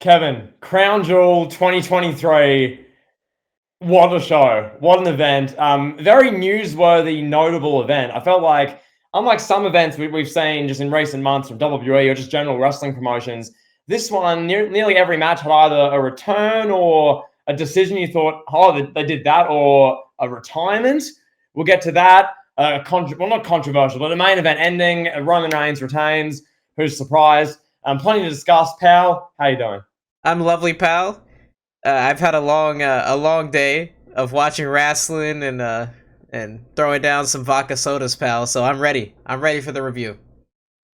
Kevin, Crown Jewel 2023. What a show. What an event. Very newsworthy, notable event. I felt like, unlike some events we've seen just in recent months from WWE or just general wrestling promotions, this one, nearly every match had either a return or a decision you thought, oh, they did that, or a retirement. We'll get to that. Well, not controversial, but the main event ending. Roman Reigns retains. Who's surprised? Plenty to discuss. Pal, how you doing? I'm lovely, pal. I've had a long day of watching wrestling and throwing down some vodka sodas, pal. So I'm ready. I'm ready for the review.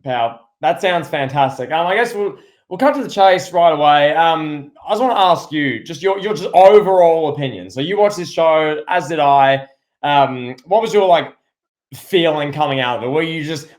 Pal, that sounds fantastic. I guess we'll cut to the chase right away. I just want to ask you just your just overall opinion. So you watched this show, as did I. What was your feeling coming out of it?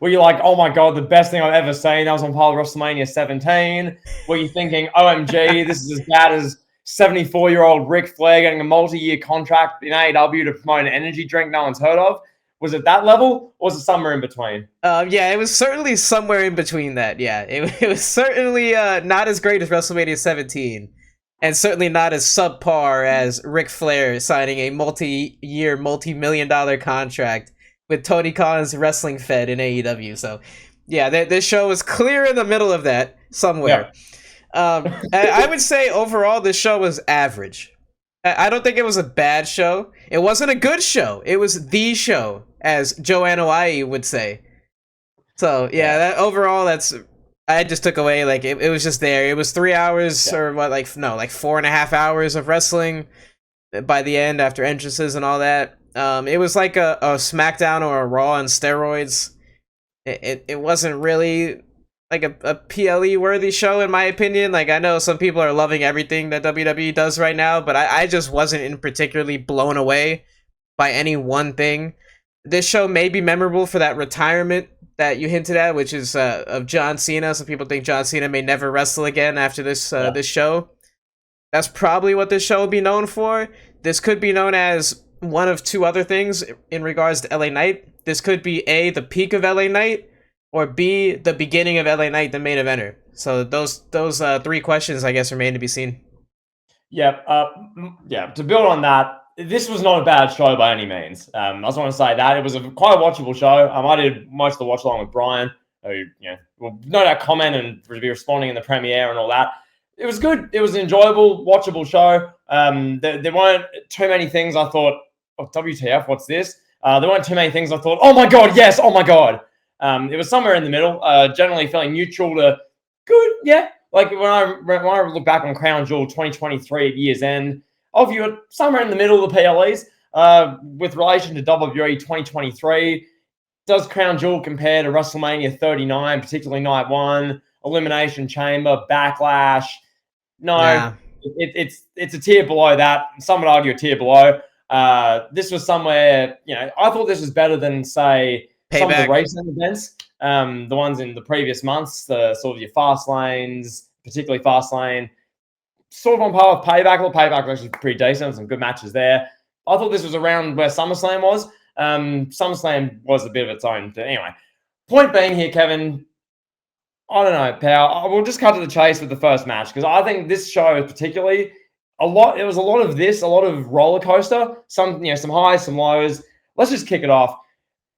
Were you like, oh my god, the best thing I've ever seen? That was on par with WrestleMania 17. Were you thinking, OMG, this is as bad as 74-year-old Ric Flair getting a multi-year contract in AEW to promote an energy drink no one's heard of? Was it that level, or was it somewhere in between? Yeah, it was certainly somewhere in between that. Yeah, it was certainly not as great as WrestleMania 17, and certainly not as subpar as Ric Flair signing a multi-year, multi-million-dollar contract with Tony Khan's Wrestling Fed in AEW. So, yeah, this show was clear in the middle of that somewhere. I would say overall, this show was average. I don't think it was a bad show. It wasn't a good show. It was the show, as Joanna Hawaii would say. So yeah, that overall, I just took away it was just there. It was 3 hours or what, like 4.5 hours of wrestling by the end after entrances and all that. It was like a SmackDown or a Raw on steroids. It wasn't really like a PLE worthy show, in my opinion. Like, I know some people are loving everything that WWE does right now, but I just wasn't in particularly blown away by any one thing. This show may be memorable for that retirement that you hinted at, which is of John Cena. Some people think John Cena may never wrestle again after this show. That's probably what this show will be known for. This could be known as one of two other things in regards to LA Knight. This could be A, the peak of LA Knight, or B, the beginning of LA Knight, the main eventer. So those three questions, I guess, remain to be seen. Yeah, to build on that, this was not a bad show by any means. I just want to say that it was quite a watchable show. I did most of the watch along with Brian, who will no doubt comment and be responding in the premiere and all that. It was good. It was an enjoyable, watchable show. There weren't too many things I thought, oh, WTF, what's this? There weren't too many things I thought, oh my god, yes, oh my god. It was somewhere in the middle, generally feeling neutral to good, yeah. Like when I look back on Crown Jewel 2023 at year's end, I'll view it somewhere in the middle of the PLEs. With relation to WWE 2023, does Crown Jewel compare to WrestleMania 39, particularly Night 1, Elimination Chamber, Backlash? No, Nah. it's a tier below that. Some would argue a tier below. This was somewhere, I thought this was better than, say, some of the Payback. recent events, the ones in the previous months, the sort of your fast lanes, particularly fast lane, sort of on par with Payback. Well, Payback was actually pretty decent, some good matches there. I thought this was around where SummerSlam was. SummerSlam was a bit of its own. But anyway, point being here, Kevin, I don't know, pal. We'll just cut to the chase with the first match, because I think this show particularly, it was a lot of roller coaster, some highs, some lows. Let's just kick it off.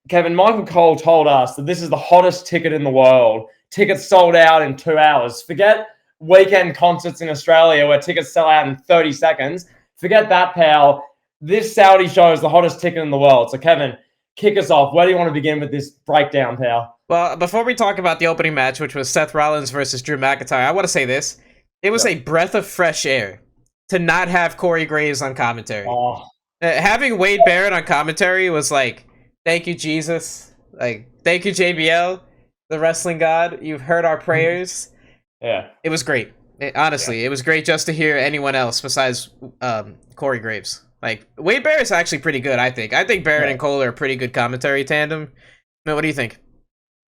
Kevin, Michael Cole told us that this is the hottest ticket in the world. Tickets sold out in 2 hours. Forget weekend concerts in Australia where tickets sell out in 30 seconds. Forget that, pal. This Saudi show is the hottest ticket in the world. So, Kevin, kick us off. Where do you want to begin with this breakdown, pal? Well, before we talk about the opening match, which was Seth Rollins versus Drew McIntyre, I want to say this. It was a breath of fresh air to not have Corey Graves on commentary. Oh. Having Wade Barrett on commentary was like, thank you, Jesus. Like, thank you, JBL, the wrestling god. You've heard our prayers. Yeah. It was great. Honestly, it was great just to hear anyone else besides Corey Graves. Like, Wade Barrett's actually pretty good, I think. I think Barrett and Cole are a pretty good commentary tandem. I mean, what do you think?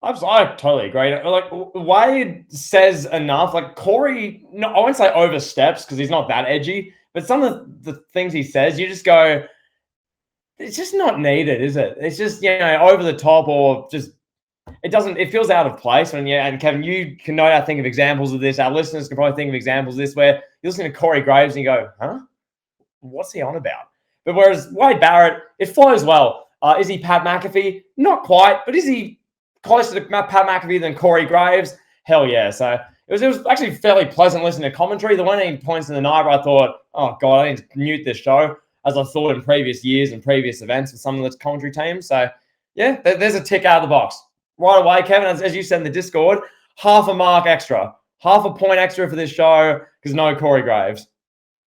I totally agree. Like, Wade says enough. Like, Corey, no, I won't say oversteps because he's not that edgy, but some of the things he says, you just go, it's just not needed, is it? It's just, over the top or just it feels out of place when, and Kevin, you can no doubt think of examples of this. Our listeners can probably think of examples of this where you listen to Corey Graves and you go, huh? What's he on about? But whereas Wade Barrett, it flows well. Is he Pat McAfee? Not quite, but is he closer to Pat McAfee than Corey Graves? Hell yeah. So it was actually fairly pleasant listening to commentary. The winning points in the night where I thought, oh God, I need to mute this show, as I thought in previous years and previous events with some of the commentary teams. So yeah, there's a tick out of the box. Right away, Kevin, as you said in the Discord, half a mark extra, half a point extra for this show because no Corey Graves.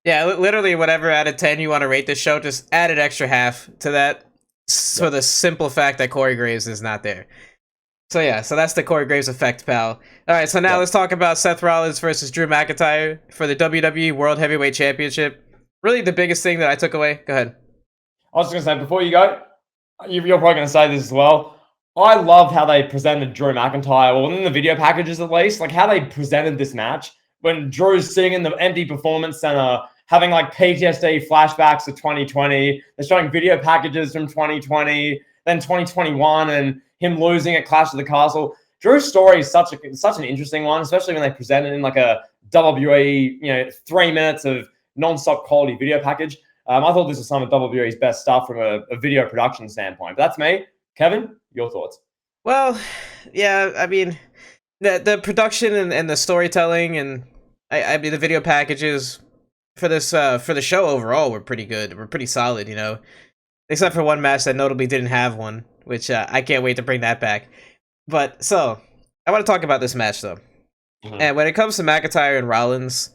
Yeah, literally whatever out of 10 you want to rate this show, just add an extra half to that for the simple fact that Corey Graves is not there. So yeah, so that's the Corey Graves effect, pal. All right, so now let's talk about Seth Rollins versus Drew McIntyre for the WWE World Heavyweight Championship. Really the biggest thing that I took away. Go ahead. I was just going to say, before you go, you're probably going to say this as well. I loved how they presented Drew McIntyre, well, in the video packages at least, like how they presented this match. When Drew's sitting in the empty performance center, having like PTSD flashbacks to 2020. They're showing video packages from 2020, then 2021, and him losing at Clash of the Castle. Drew's story is such an interesting one, especially when they present it in like a WWE, 3 minutes of non-stop quality video package. I thought this was some of WWE's best stuff from a video production standpoint. But that's me. Kevin, your thoughts? Well, yeah, I mean, the production and the storytelling and I mean the video packages for this for the show overall were pretty good. Were pretty solid, except for one match that notably didn't have one, which I can't wait to bring that back. But so I want to talk about this match though, and when it comes to McIntyre and Rollins.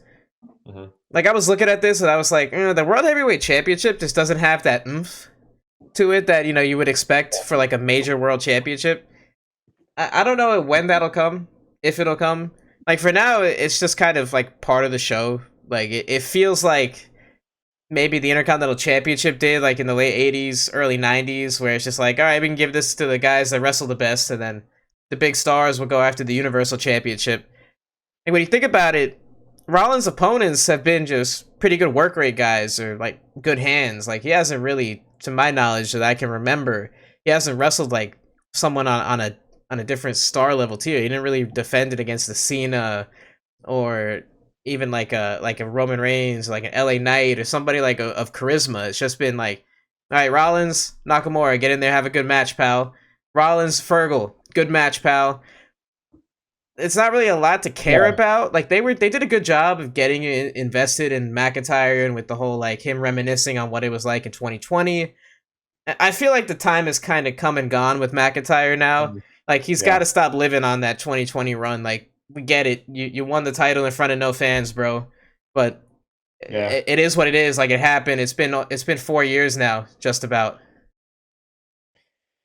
Like, I was looking at this and I was like, the World Heavyweight Championship just doesn't have that oomph to it that, you would expect for, like, a major World Championship. I don't know when that'll come, if it'll come. Like, for now, it's just kind of, like, part of the show. Like, it feels like maybe the Intercontinental Championship did, like, in the late 80s, early 90s, where it's just like, all right, we can give this to the guys that wrestle the best, and then the big stars will go after the Universal Championship. And when you think about it, Rollins' opponents have been just pretty good work rate guys or like good hands. Like, he hasn't really, to my knowledge that I can remember, he hasn't wrestled like someone on a different star level tier. He didn't really defend it against the Cena or even like a Roman Reigns, like an LA Knight or somebody like of charisma. It's just been like, all right, Rollins, Nakamura, get in there, have a good match, pal. Rollins, Fergal, good match, pal. It's not really a lot to care about. Like, they did a good job of getting invested in McIntyre and with the whole like him reminiscing on what it was like in 2020. I feel like the time has kind of come and gone with McIntyre now. Like, he's got to stop living on that 2020 run. Like, we get it. You won the title in front of no fans, bro. But it is what it is. Like, it happened. It's been 4 years now, just about.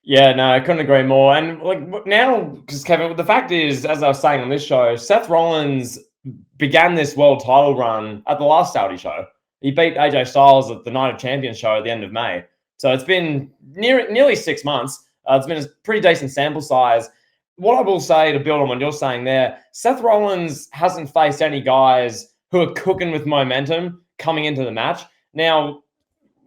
Yeah, no, I couldn't agree more. And like now, because Kevin, the fact is, as I was saying on this show, Seth Rollins began this world title run at the last Saudi show. He beat AJ Styles at the Night of Champions show at the end of May. So it's been nearly 6 months. It's been a pretty decent sample size. What I will say to build on what you're saying there, Seth Rollins hasn't faced any guys who are cooking with momentum coming into the match. Now,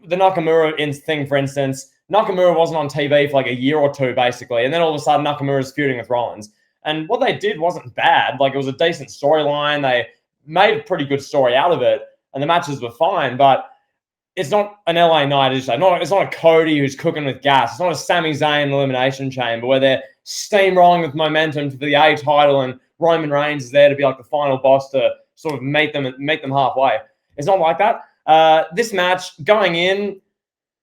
the Nakamura thing, for instance, Nakamura wasn't on TV for like a year or two, basically. And then all of a sudden, Nakamura's feuding with Rollins. And what they did wasn't bad. Like, it was a decent storyline. They made a pretty good story out of it. And the matches were fine. But it's not an LA Knight issue. It's not a Cody who's cooking with gas. It's not a Sami Zayn Elimination Chamber where they're steamrolling with momentum for the A title and Roman Reigns is there to be like the final boss to sort of make them halfway. It's not like that. This match, going in,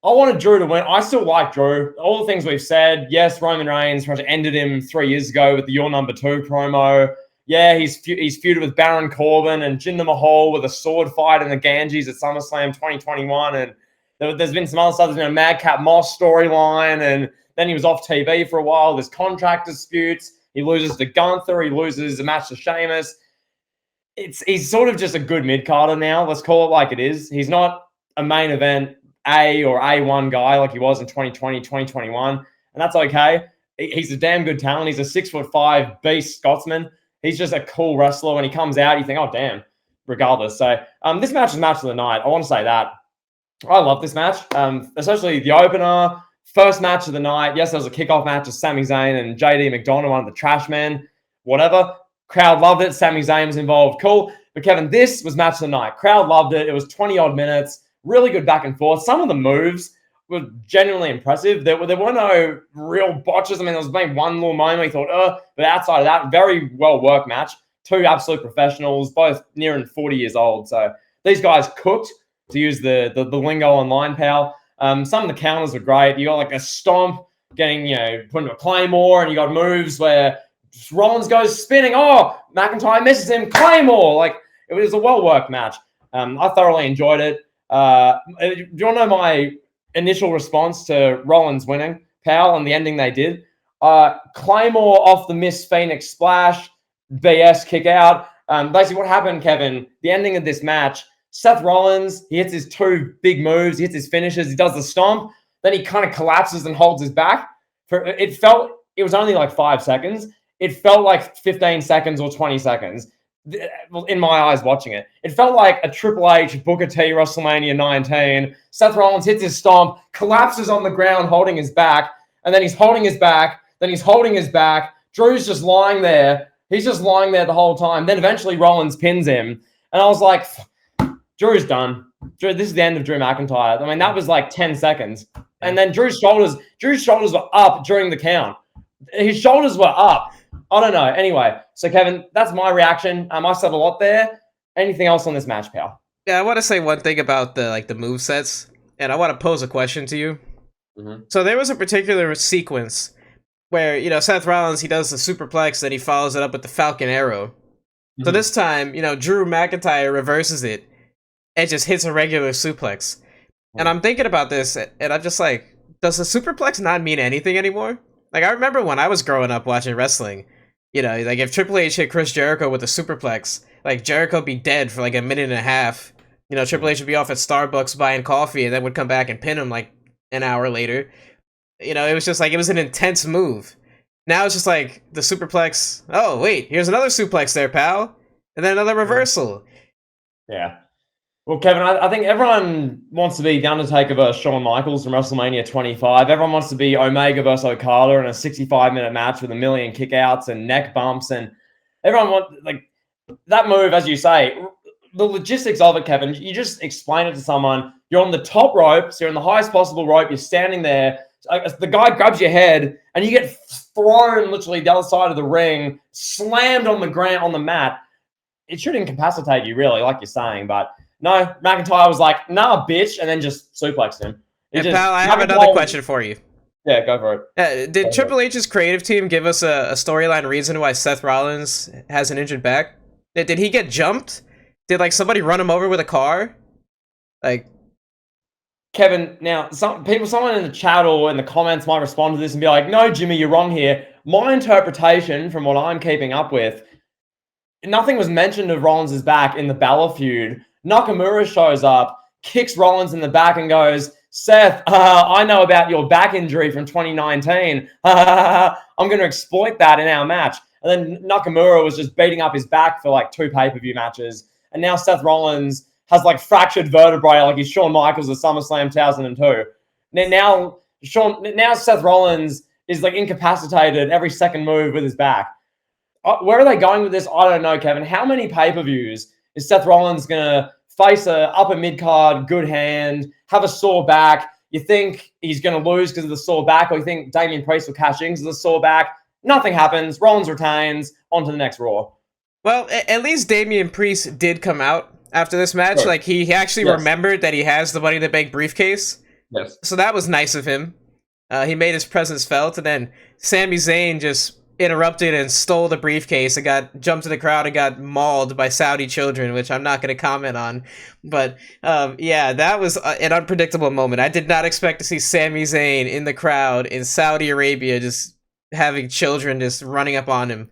I wanted Drew to win. I still like Drew. All the things we've said. Yes, Roman Reigns ended him 3 years ago with the You're Number 2 promo. Yeah, he's feuded with Baron Corbin and Jinder Mahal with a sword fight in the Ganges at SummerSlam 2021. And there's been some other stuff. There's been a Madcap Moss storyline. And then he was off TV for a while. There's contract disputes. He loses to Gunther. He loses a match to Sheamus. He's sort of just a good mid-carder now. Let's call it like it is. He's not a main event A or A1 guy like he was in 2020, 2021. And that's okay. He's a damn good talent. He's a 6'5" beast Scotsman. He's just a cool wrestler. When he comes out, you think, oh, damn, regardless. So this match is match of the night. I want to say that. I love this match, especially the opener. First match of the night. Yes, there was a kickoff match of Sami Zayn and JD McDonough, one of the trash men. Whatever. Crowd loved it. Sami Zayn was involved. Cool. But Kevin, this was match of the night. Crowd loved it. It was 20-odd minutes. Really good back and forth. Some of the moves were genuinely impressive. There were no real botches. I mean, there was maybe one little moment you thought, but outside of that, very well-worked match. Two absolute professionals, both nearing 40 years old. So these guys cooked, to use the lingo online, pal. Some of the counters were great. You got like a stomp, getting, putting a claymore, and you got moves where Rollins goes spinning. Oh, McIntyre misses him. Claymore. Like, it was a well-worked match. I thoroughly enjoyed it. Do you want to know my initial response to Rollins winning, pal, and the ending they did? Claymore off the Miss Phoenix splash, BS kick out. Basically, what happened, Kevin, the ending of this match, Seth Rollins, he hits his two big moves, he hits his finishes, he does the stomp, then he kind of collapses and holds his back. It was only like 5 seconds. It felt like 15 seconds or 20 seconds in my eyes watching it. It felt like a Triple H Booker T WrestleMania 19. Seth Rollins hits his stomp, collapses on the ground holding his back, and then he's holding his back, then he's holding his back. Drew's just lying there. He's just lying there the whole time. Then eventually Rollins pins him. And I was like, Drew's done. This is the end of Drew McIntyre. I mean, that was like 10 seconds. And then Drew's shoulders were up during the count. His shoulders were up. I don't know. Anyway, so Kevin, that's my reaction. I said a lot there. Anything else on this match, pal? Yeah, I want to say one thing about the move sets, and I want to pose a question to you. Mm-hmm. So there was a particular sequence where, Seth Rollins, he does the superplex, then he follows it up with the Falcon Arrow. Mm-hmm. So this time, Drew McIntyre reverses it and just hits a regular suplex. Mm-hmm. And I'm thinking about this, and I'm just like, does the superplex not mean anything anymore? Like, I remember when I was growing up watching wrestling, like if Triple H hit Chris Jericho with a superplex, like Jericho would be dead for like a minute and a half. Triple H would be off at Starbucks buying coffee and then would come back and pin him like an hour later. It was just like, it was an intense move. Now it's just like the superplex. Oh, wait, here's another suplex there, pal. And then another reversal. Yeah. Well, Kevin, I think everyone wants to be The Undertaker versus Shawn Michaels from WrestleMania 25. Everyone wants to be Omega versus Okada in a 65-minute match with a million kickouts and neck bumps. And everyone wants, like, that move, as you say, the logistics of it, Kevin, you just explain it to someone. You're on the top rope, so you're on the highest possible rope. You're standing there. The guy grabs your head, and you get thrown literally the other side of the ring, slammed on the ground, on the mat. It should incapacitate you, really, like you're saying, but no, McIntyre was like, nah, bitch, and then just suplexed him. Pal, I have another question for you. Yeah, go for it. Did Triple H's creative team give us a storyline reason why Seth Rollins has an injured back? Did he get jumped? Did, like, somebody run him over with a car? Like, Kevin, now, someone in the chat or in the comments might respond to this and be like, no, Jimmy, you're wrong here. My interpretation, from what I'm keeping up with, nothing was mentioned of Rollins' back in the Balor feud. Nakamura shows up, kicks Rollins in the back and goes, Seth, I know about your back injury from 2019. I'm going to exploit that in our match. And then Nakamura was just beating up his back for like 2 pay-per-view matches. And now Seth Rollins has like fractured vertebrae like he's Shawn Michaels at SummerSlam 2002. Now Seth Rollins is like incapacitated every second move with his back. Where are they going with this? I don't know, Kevin. How many pay-per-views is Seth Rollins going to face a upper mid-card, good hand, have a sore back? You think he's going to lose because of the sore back, or you think Damian Priest will cash in because of the sore back? Nothing happens. Rollins retains. On to the next Raw. Well, at least Damian Priest did come out after this match. Sure. Like, he actually remembered that he has the Money in the Bank briefcase. Yes. So that was nice of him. He made his presence felt, and then Sami Zayn just interrupted and stole the briefcase and jumped to the crowd and got mauled by Saudi children, which I'm not going to comment on. But yeah, that was an unpredictable moment. I did not expect to see Sami Zayn in the crowd in Saudi Arabia just having children just running up on him.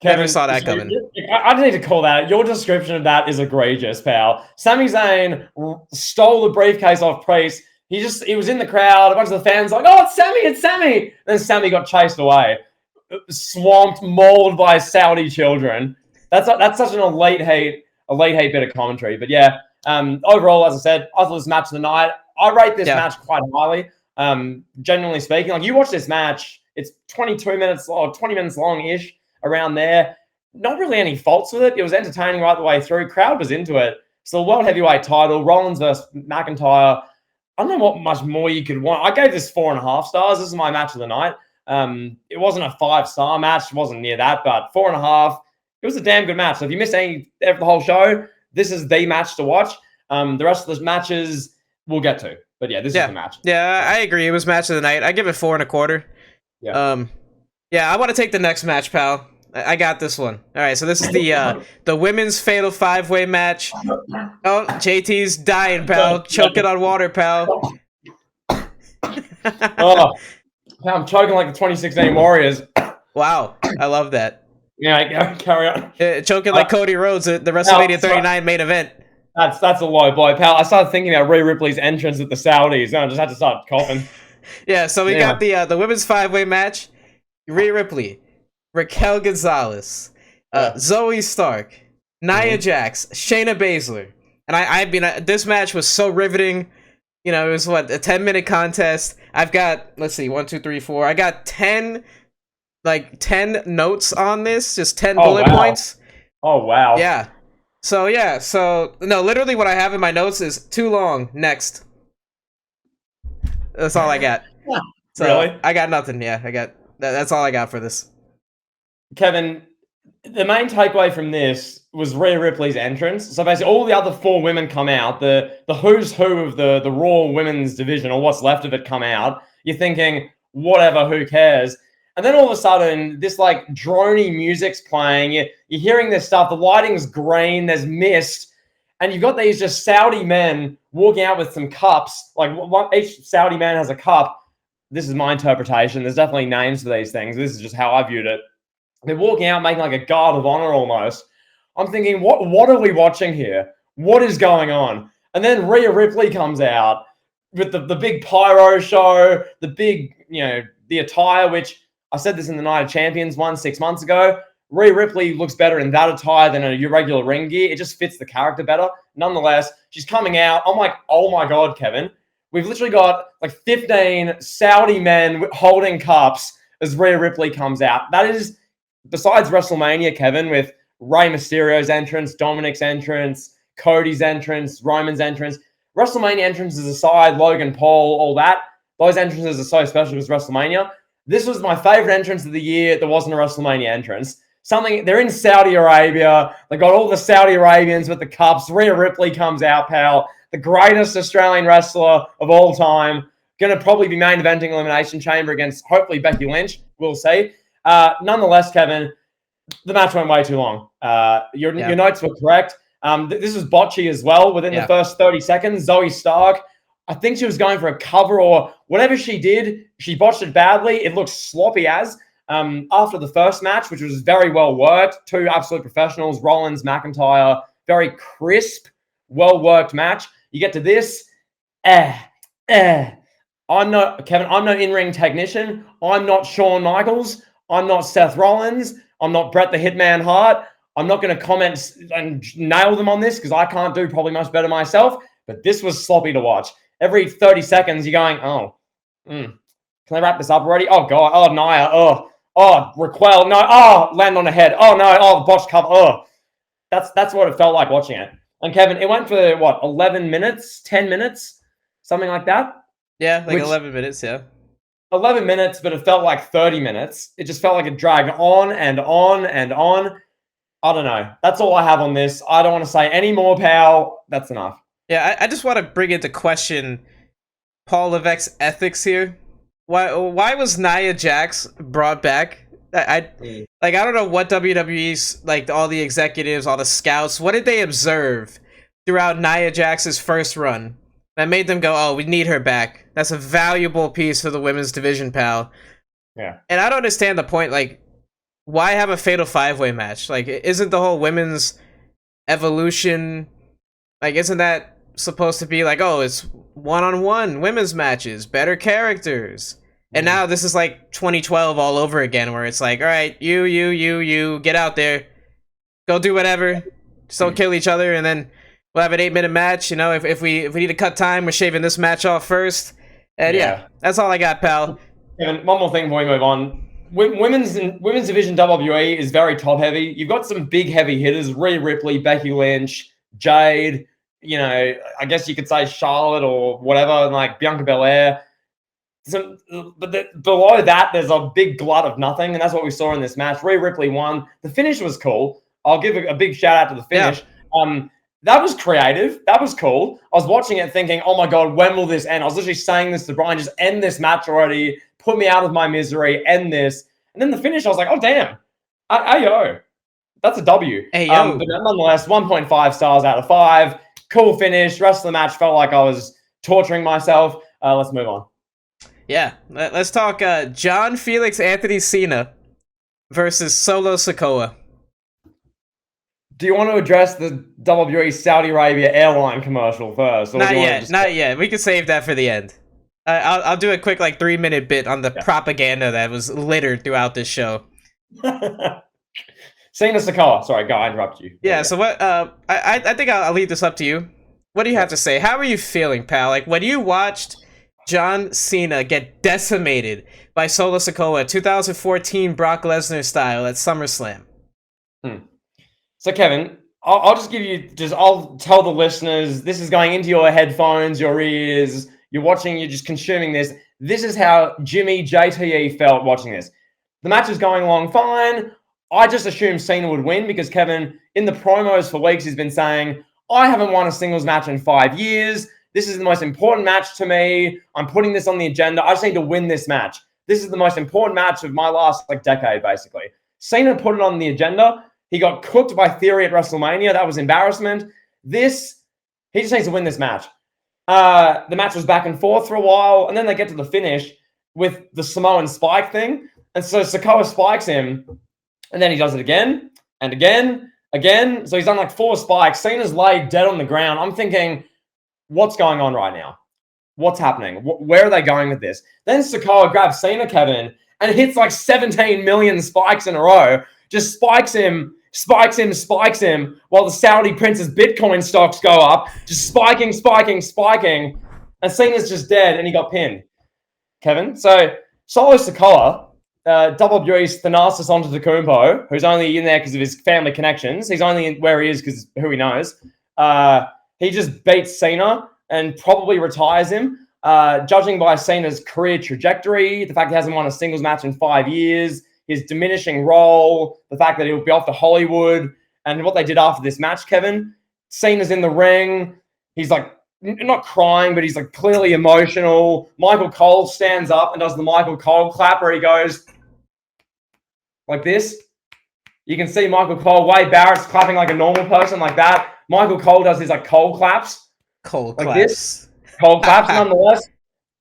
Kevin, never saw that coming. I just need to call that. Your description of that is egregious, pal. Sami Zayn stole the briefcase off Priest. He was in the crowd. A bunch of the fans like, oh, it's Sami. And then Sami got chased away. Swamped, mauled by Saudi children. That's such an elite hate bit of commentary. But yeah, overall, as I said, I thought this match of the night. I rate this match quite highly. Genuinely speaking, like you watch this match, it's 22 minutes or 20 minutes long-ish around there. Not really any faults with it. It was entertaining right the way through. Crowd was into it. So world heavyweight title, Rollins versus McIntyre. I don't know what much more you could want. I gave this 4.5 stars. This is my match of the night. It wasn't a 5-star match. It wasn't near that, but 4.5. It was a damn good match. So if you missed the whole show, this is the match to watch. The rest of the matches we'll get to. But yeah, this is the match. Yeah, I agree. It was match of the night. I give it 4.25. Yeah. Yeah, I want to take the next match, pal. I got this one. All right, so this is the women's fatal 5-way match. Oh, JT's dying, pal. Choking on water, pal. Oh, I'm choking like the 2016 Warriors. Wow, I love that. Yeah, carry on. Choking like Cody Rhodes at the WrestleMania 39 main event. That's a low blow, pal. I started thinking about Rhea Ripley's entrance at the Saudis, and I just had to start coughing. Yeah, so we got the women's 5-way match. Rhea Ripley, Raquel Gonzalez, Zoe Stark, Nia Jax, Shayna Baszler. And I mean, this match was so riveting. You know, it was what, a 10-minute contest. I've got, let's see, 1, 2, 3, 4. I got 10 notes on this, just 10 bullet points. Oh, wow. Yeah. So no, literally what I have in my notes is too long. Next. That's all I got. So really? I got nothing. Yeah, that's all I got for this. Kevin, the main takeaway from this was Rhea Ripley's entrance. So basically, all the other 4 women come out. The who's who of the Raw women's division, or what's left of it, come out. You're thinking, whatever, who cares? And then all of a sudden, this like droney music's playing. You're hearing this stuff. The lighting's green. There's mist, and you've got these just Saudi men walking out with some cups. Like each Saudi man has a cup. This is my interpretation. There's definitely names for these things. This is just how I viewed it. They're walking out making like a guard of honor almost. I'm thinking, what are we watching here? What is going on? And then Rhea Ripley comes out with the big pyro show, the big, the attire, which I said this in the Night of Champions 6 months ago. Rhea Ripley looks better in that attire than a regular ring gear. It just fits the character better. Nonetheless, she's coming out. I'm like, oh my God, Kevin. We've literally got like 15 Saudi men holding cups as Rhea Ripley comes out. That is, besides WrestleMania, Kevin, with Rey Mysterio's entrance, Dominic's entrance, Cody's entrance, Roman's entrance, WrestleMania entrances aside, Logan Paul, all that, those entrances are so special because WrestleMania. This was my favorite entrance of the year that wasn't a WrestleMania entrance. They're in Saudi Arabia. They got all the Saudi Arabians with the cups. Rhea Ripley comes out, pal. The greatest Australian wrestler of all time. Going to probably be main eventing Elimination Chamber against, hopefully, Becky Lynch. We'll see. Nonetheless, Kevin, the match went way too long. Your notes were correct. This was botchy as well within the first 30 seconds. Zoe Stark, I think she was going for a cover or whatever she did. She botched it badly. It looked sloppy as. After the first match, which was very well worked, 2 absolute professionals, Rollins, McIntyre, very crisp, well-worked match. You get to this, I'm no in-ring technician. I'm not Shawn Michaels. I'm not Seth Rollins. I'm not Bret the Hitman Hart. I'm not going to comment and nail them on this because I can't do probably much better myself. But this was sloppy to watch. Every 30 seconds, you're going, can I wrap this up already? Oh, God. Oh, Nia. Oh, Raquel. No. Land on the head. Oh, no. Oh, botched cover. Oh. That's what it felt like watching it. And Kevin, it went for, 11 minutes, 10 minutes, something like that? Yeah, 11 minutes, yeah. 11 minutes, but it felt like 30 minutes. It just felt like it dragged on and on and on. I don't know. That's all I have on this. I don't want to say any more, pal. That's enough. Yeah, I just want to bring into question Paul Levesque's ethics here. Why was Nia Jax brought back? I don't know what WWE's, all the executives, all the scouts, what did they observe throughout Nia Jax's first run that made them go, oh, we need her back? That's a valuable piece for the women's division, pal. Yeah. And I don't understand the point, why have a fatal 5-way match? Isn't the whole women's evolution, isn't that supposed to be it's one-on-one women's matches, better characters? And now this is 2012 all over again, where it's all right, you, get out there, go do whatever, just don't kill each other, and then we'll have an 8-minute match. If we need to cut time, we're shaving this match off first, And yeah, that's all I got, pal. Kevin, one more thing before we move on. Women's division WWE is very top heavy. You've got some big heavy hitters: Rhea Ripley, Becky Lynch, Jade. I guess you could say Charlotte or whatever, like Bianca Belair. Below that, there's a big glut of nothing, and that's what we saw in this match. Rhea Ripley won. The finish was cool. I'll give a big shout out to the finish. Yeah. That was creative. That was cool. I was watching it thinking, oh my God, when will this end? I was literally saying this to Brian, just end this match already. Put me out of my misery. End this. And then the finish, I was like, oh, damn. Ayo. That's a W. Ayo. But nonetheless, 1.5 stars out of 5. Cool finish. Rest of the match felt like I was torturing myself. Let's move on. Yeah. Let's talk John Felix Anthony Cena versus Solo Sikoa. Do you want to address the WWE Saudi Arabia airline commercial first? Not yet. We can save that for the end. I'll do a quick 3-minute bit on the propaganda that was littered throughout this show. Cena Sikoa. Sorry, go. I interrupted you. Yeah. So what? I think I'll leave this up to you. What do you have to say? How are you feeling, pal? Like when you watched John Cena get decimated by Solo Sikoa, 2014 Brock Lesnar style at SummerSlam. So, Kevin, I'll just give you, I'll tell the listeners, this is going into your headphones, your ears, you're watching, you're just consuming this. This is how Jimmy JTE felt watching this. The match is going along fine. I just assumed Cena would win because Kevin, in the promos for weeks, he's been saying, I haven't won a singles match in 5 years. This is the most important match to me. I'm putting this on the agenda. I just need to win this match. This is the most important match of my last decade, basically. Cena put it on the agenda. He got cooked by Theory at WrestleMania. That was embarrassment. He just needs to win this match. The match was back and forth for a while, and then they get to the finish with the Samoan spike thing. And so Sikoa spikes him, and then he does it again, and again. So he's done 4 spikes. Cena's laid dead on the ground. I'm thinking, what's going on right now? What's happening? Where are they going with this? Then Sikoa grabs Cena, Kevin, and hits 17 million spikes in a row. Just spikes him while the Saudi prince's Bitcoin stocks go up. Just spiking. And Cena's just dead and he got pinned. Kevin. So Solo Sikoa, WWE's Thanasis Antetokounmpo, who's only in there because of his family connections. He's only where he is because who he knows. He just beats Cena and probably retires him. Judging by Cena's career trajectory, the fact he hasn't won a singles match in 5 years, his diminishing role, the fact that he'll be off to Hollywood, and what they did after this match, Kevin. Cena's in the ring. He's not crying, but he's clearly emotional. Michael Cole stands up and does the Michael Cole clap where he goes like this. You can see Michael Cole, Wade Barrett's clapping like a normal person like that. Michael Cole does his Cole claps. Cole like claps. This. Cole claps nonetheless.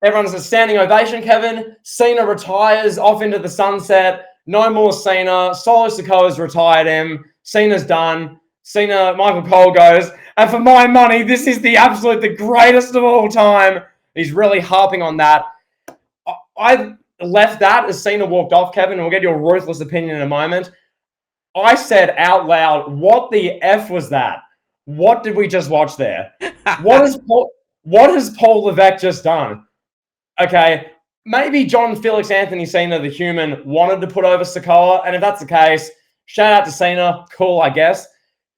Everyone's a standing ovation, Kevin. Cena retires off into the sunset. No more Cena. Solo Sikoa's retired him. Cena's done. Michael Cole goes, and for my money, this is the greatest of all time. He's really harping on that. I left that as Cena walked off, Kevin, and we'll get your ruthless opinion in a moment. I said out loud, what the F was that? What did we just watch there? What has Paul Levesque just done? Okay, maybe John Felix Anthony Cena, the human, wanted to put over Sikoa, and if that's the case, shout out to Cena. Cool, I guess.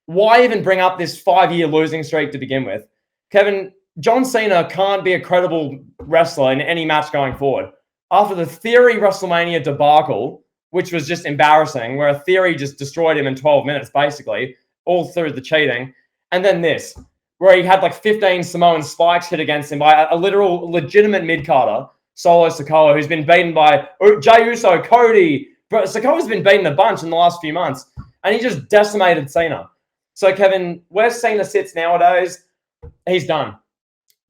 Why even bring up this 5-year losing streak to begin with? Kevin, John Cena can't be a credible wrestler in any match going forward. After the Theory WrestleMania debacle, which was just embarrassing, where Theory just destroyed him in 12 minutes, basically, all through the cheating, and then this, where he had 15 Samoan spikes hit against him by a legitimate mid-carder, Solo Sikoa, who's been beaten by Jey Uso, Cody. But Sikoa's been beaten a bunch in the last few months, and he just decimated Cena. So, Kevin, where Cena sits nowadays, he's done.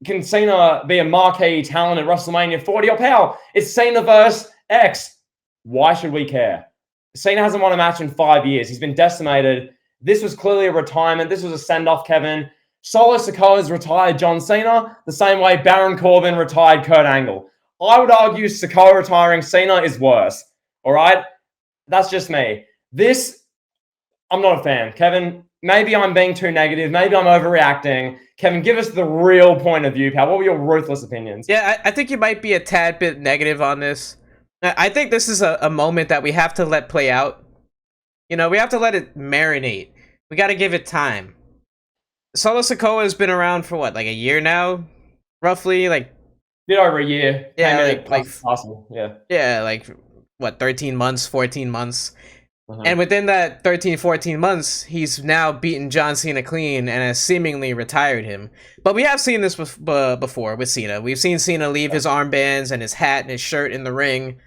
Can Cena be a marquee talent at WrestleMania 40? Or how? It's Cena versus X. Why should we care? Cena hasn't won a match in 5 years. He's been decimated. This was clearly a retirement. This was a send-off, Kevin. Solo Sikoa's retired John Cena the same way Baron Corbin retired Kurt Angle. I would argue Sikoa retiring Cena is worse. All right? That's just me. This, I'm not a fan. Kevin, maybe I'm being too negative. Maybe I'm overreacting. Kevin, give us the real point of view, pal. What were your ruthless opinions? Yeah, I think you might be a tad bit negative on this. I think this is a moment that we have to let play out. You know, we have to let it marinate. We got to give it time. Solo Sikoa has been around for what, like a year now, roughly. Like, Bit over a year. yeah, Came in at like Arsenal. Yeah. yeah, like what, 13 months, 14 months. Mhm. And within that 13, 14 months, he's now beaten John Cena clean and has seemingly retired him. But we have seen this before with Cena. We've seen Cena leave his armbands and his hat and his shirt in the ring.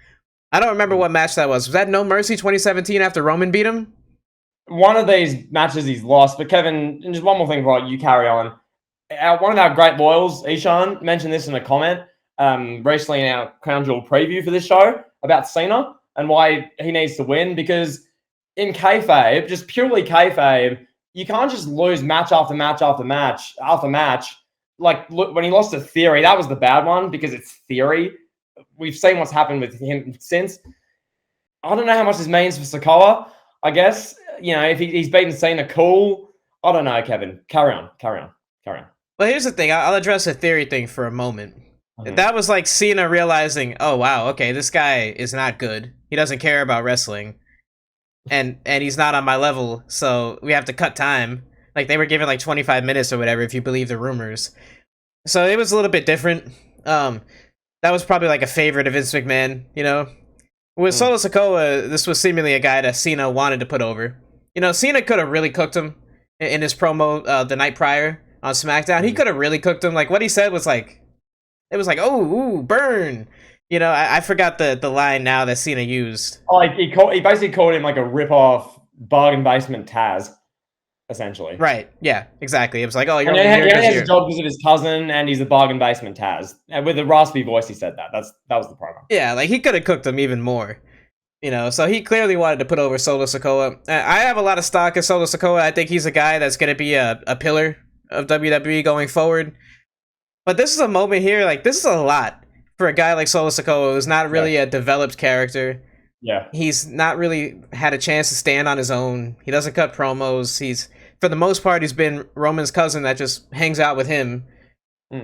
I don't remember what match that was. Was that No Mercy 2017 after Roman beat him? One of these matches he's lost, but Kevin, and just one more thing before you carry on. One of our great loyals, Ishan, mentioned this in a comment recently in our Crown Jewel preview for this show about Cena and why he needs to win, because in kayfabe, just purely kayfabe, you can't just lose match after match after match after match. Like, look, when he lost to Theory, that was the bad one because it's Theory. We've seen what's happened with him since. I don't know how much this means for Sikoa. I guess, if he's beaten Cena, cool. I don't know, Kevin. Carry on. Well, here's the thing. I'll address the theory thing for a moment. That was like Cena realizing, oh wow, okay, this guy is not good. He doesn't care about wrestling, and he's not on my level. So we have to cut time. Like, they were given like 25 minutes or whatever, if you believe the rumors. So it was a little bit different. That was probably like a favorite of Vince McMahon, With Solo Sikoa, this was seemingly a guy that Cena wanted to put over. Cena could have really cooked him in his promo the night prior on SmackDown. He could have really cooked him. Like, what he said was like, it was like, oh, ooh, burn. I forgot the line now that Cena used. Oh, he basically called him like a rip-off bargain basement Taz, essentially. Right, yeah, exactly. It was like, oh, you're he only here has a job because of his cousin, and he's a bargain basement Taz. And with a raspy voice, he said that. That was the promo. Yeah, like, he could have cooked him even more. So he clearly wanted to put over Solo Sikoa. I have a lot of stock in Solo Sikoa. I think he's a guy that's going to be a pillar of WWE going forward. But this is a moment here, like, this is a lot for a guy like Solo Sikoa, who's not really a developed character. Yeah. He's not really had a chance to stand on his own. He doesn't cut promos. For the most part, he's been Roman's cousin that just hangs out with him.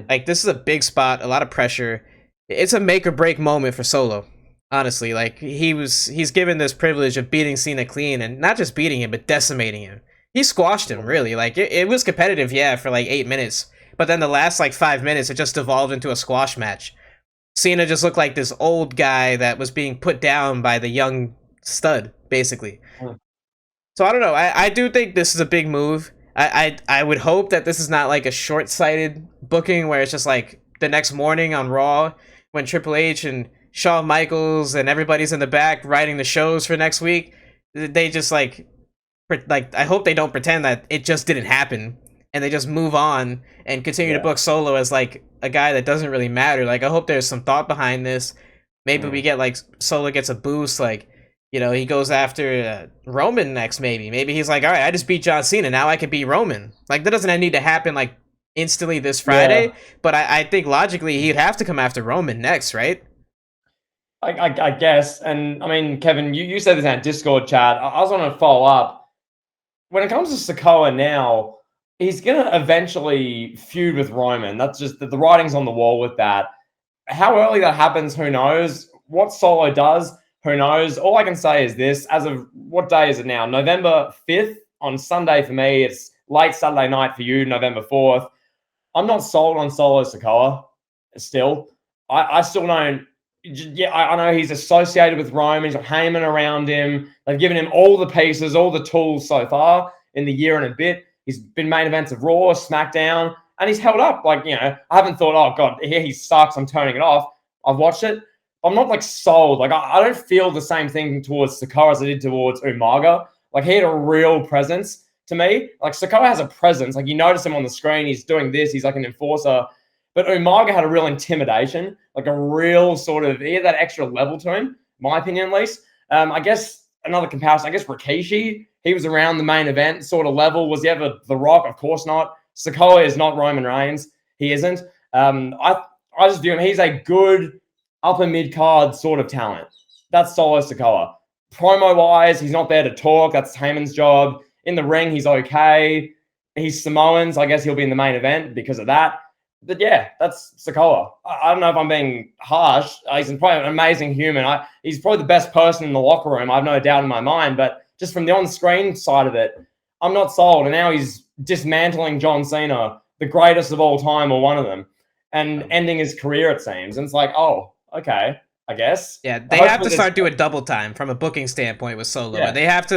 Like, this is a big spot, a lot of pressure. It's a make or break moment for Solo. Honestly, like, he's given this privilege of beating Cena clean, and not just beating him, but decimating him. He squashed him, really. Like, it was competitive, yeah, for like 8 minutes. But then the last like 5 minutes, it just evolved into a squash match. Cena just looked like this old guy that was being put down by the young stud, basically. So I don't know. I do think this is a big move. I would hope that this is not like a short-sighted booking where it's just like the next morning on Raw when Triple H and Shawn Michaels and everybody's in the back writing the shows for next week. They just like I hope they don't pretend that it just didn't happen and they just move on and continue to book Solo as like a guy that doesn't really matter. Like, I hope there's some thought behind this. Maybe we get like Solo gets a boost, like, he goes after Roman next. Maybe he's like, all right, I just beat John Cena, now I can beat Roman. Like, that doesn't need to happen like instantly this Friday, but I think logically he'd have to come after Roman next, right? I guess. And I mean, Kevin, you said this in our Discord chat. I was going to follow up. When it comes to Sikoa now, he's going to eventually feud with Roman. That's just the writing's on the wall with that. How early that happens, who knows? What Solo does, who knows? All I can say is this. As of what day is it now? November 5th on Sunday for me. It's late Saturday night for you, November 4th. I'm not sold on Solo Sikoa still. I still don't. Yeah, I know he's associated with Roman. He's got Heyman around him. They've given him all the pieces, all the tools so far in the year and a bit. He's been main events of Raw, SmackDown, and he's held up. Like, I haven't thought, oh, God, here he sucks, I'm turning it off. I've watched it. I'm not, like, sold. Like, I don't feel the same thing towards Sikoa as I did towards Umaga. Like, he had a real presence to me. Like, Sikoa has a presence. Like, you notice him on the screen. He's doing this. He's like an enforcer. But Umaga had a real intimidation, like a real sort of, he had that extra level to him, my opinion at least. I guess another comparison, I guess Rikishi, he was around the main event sort of level. Was he ever The Rock? Of course not. Sikoa is not Roman Reigns. He isn't. I just view him, he's a good upper mid-card sort of talent. That's Solo Sikoa. Promo-wise, he's not there to talk. That's Heyman's job. In the ring, he's okay. He's Samoan, so I guess he'll be in the main event because of that. But yeah, that's Sikoa. I don't know if I'm being harsh. He's probably an amazing human. He's probably the best person in the locker room. I have no doubt in my mind. But just from the on-screen side of it, I'm not sold. And now he's dismantling John Cena, the greatest of all time, or one of them, and ending his career, it seems. And it's like, oh, okay, I guess. Yeah, they have to start doing double time from a booking standpoint with Solo. Yeah. They have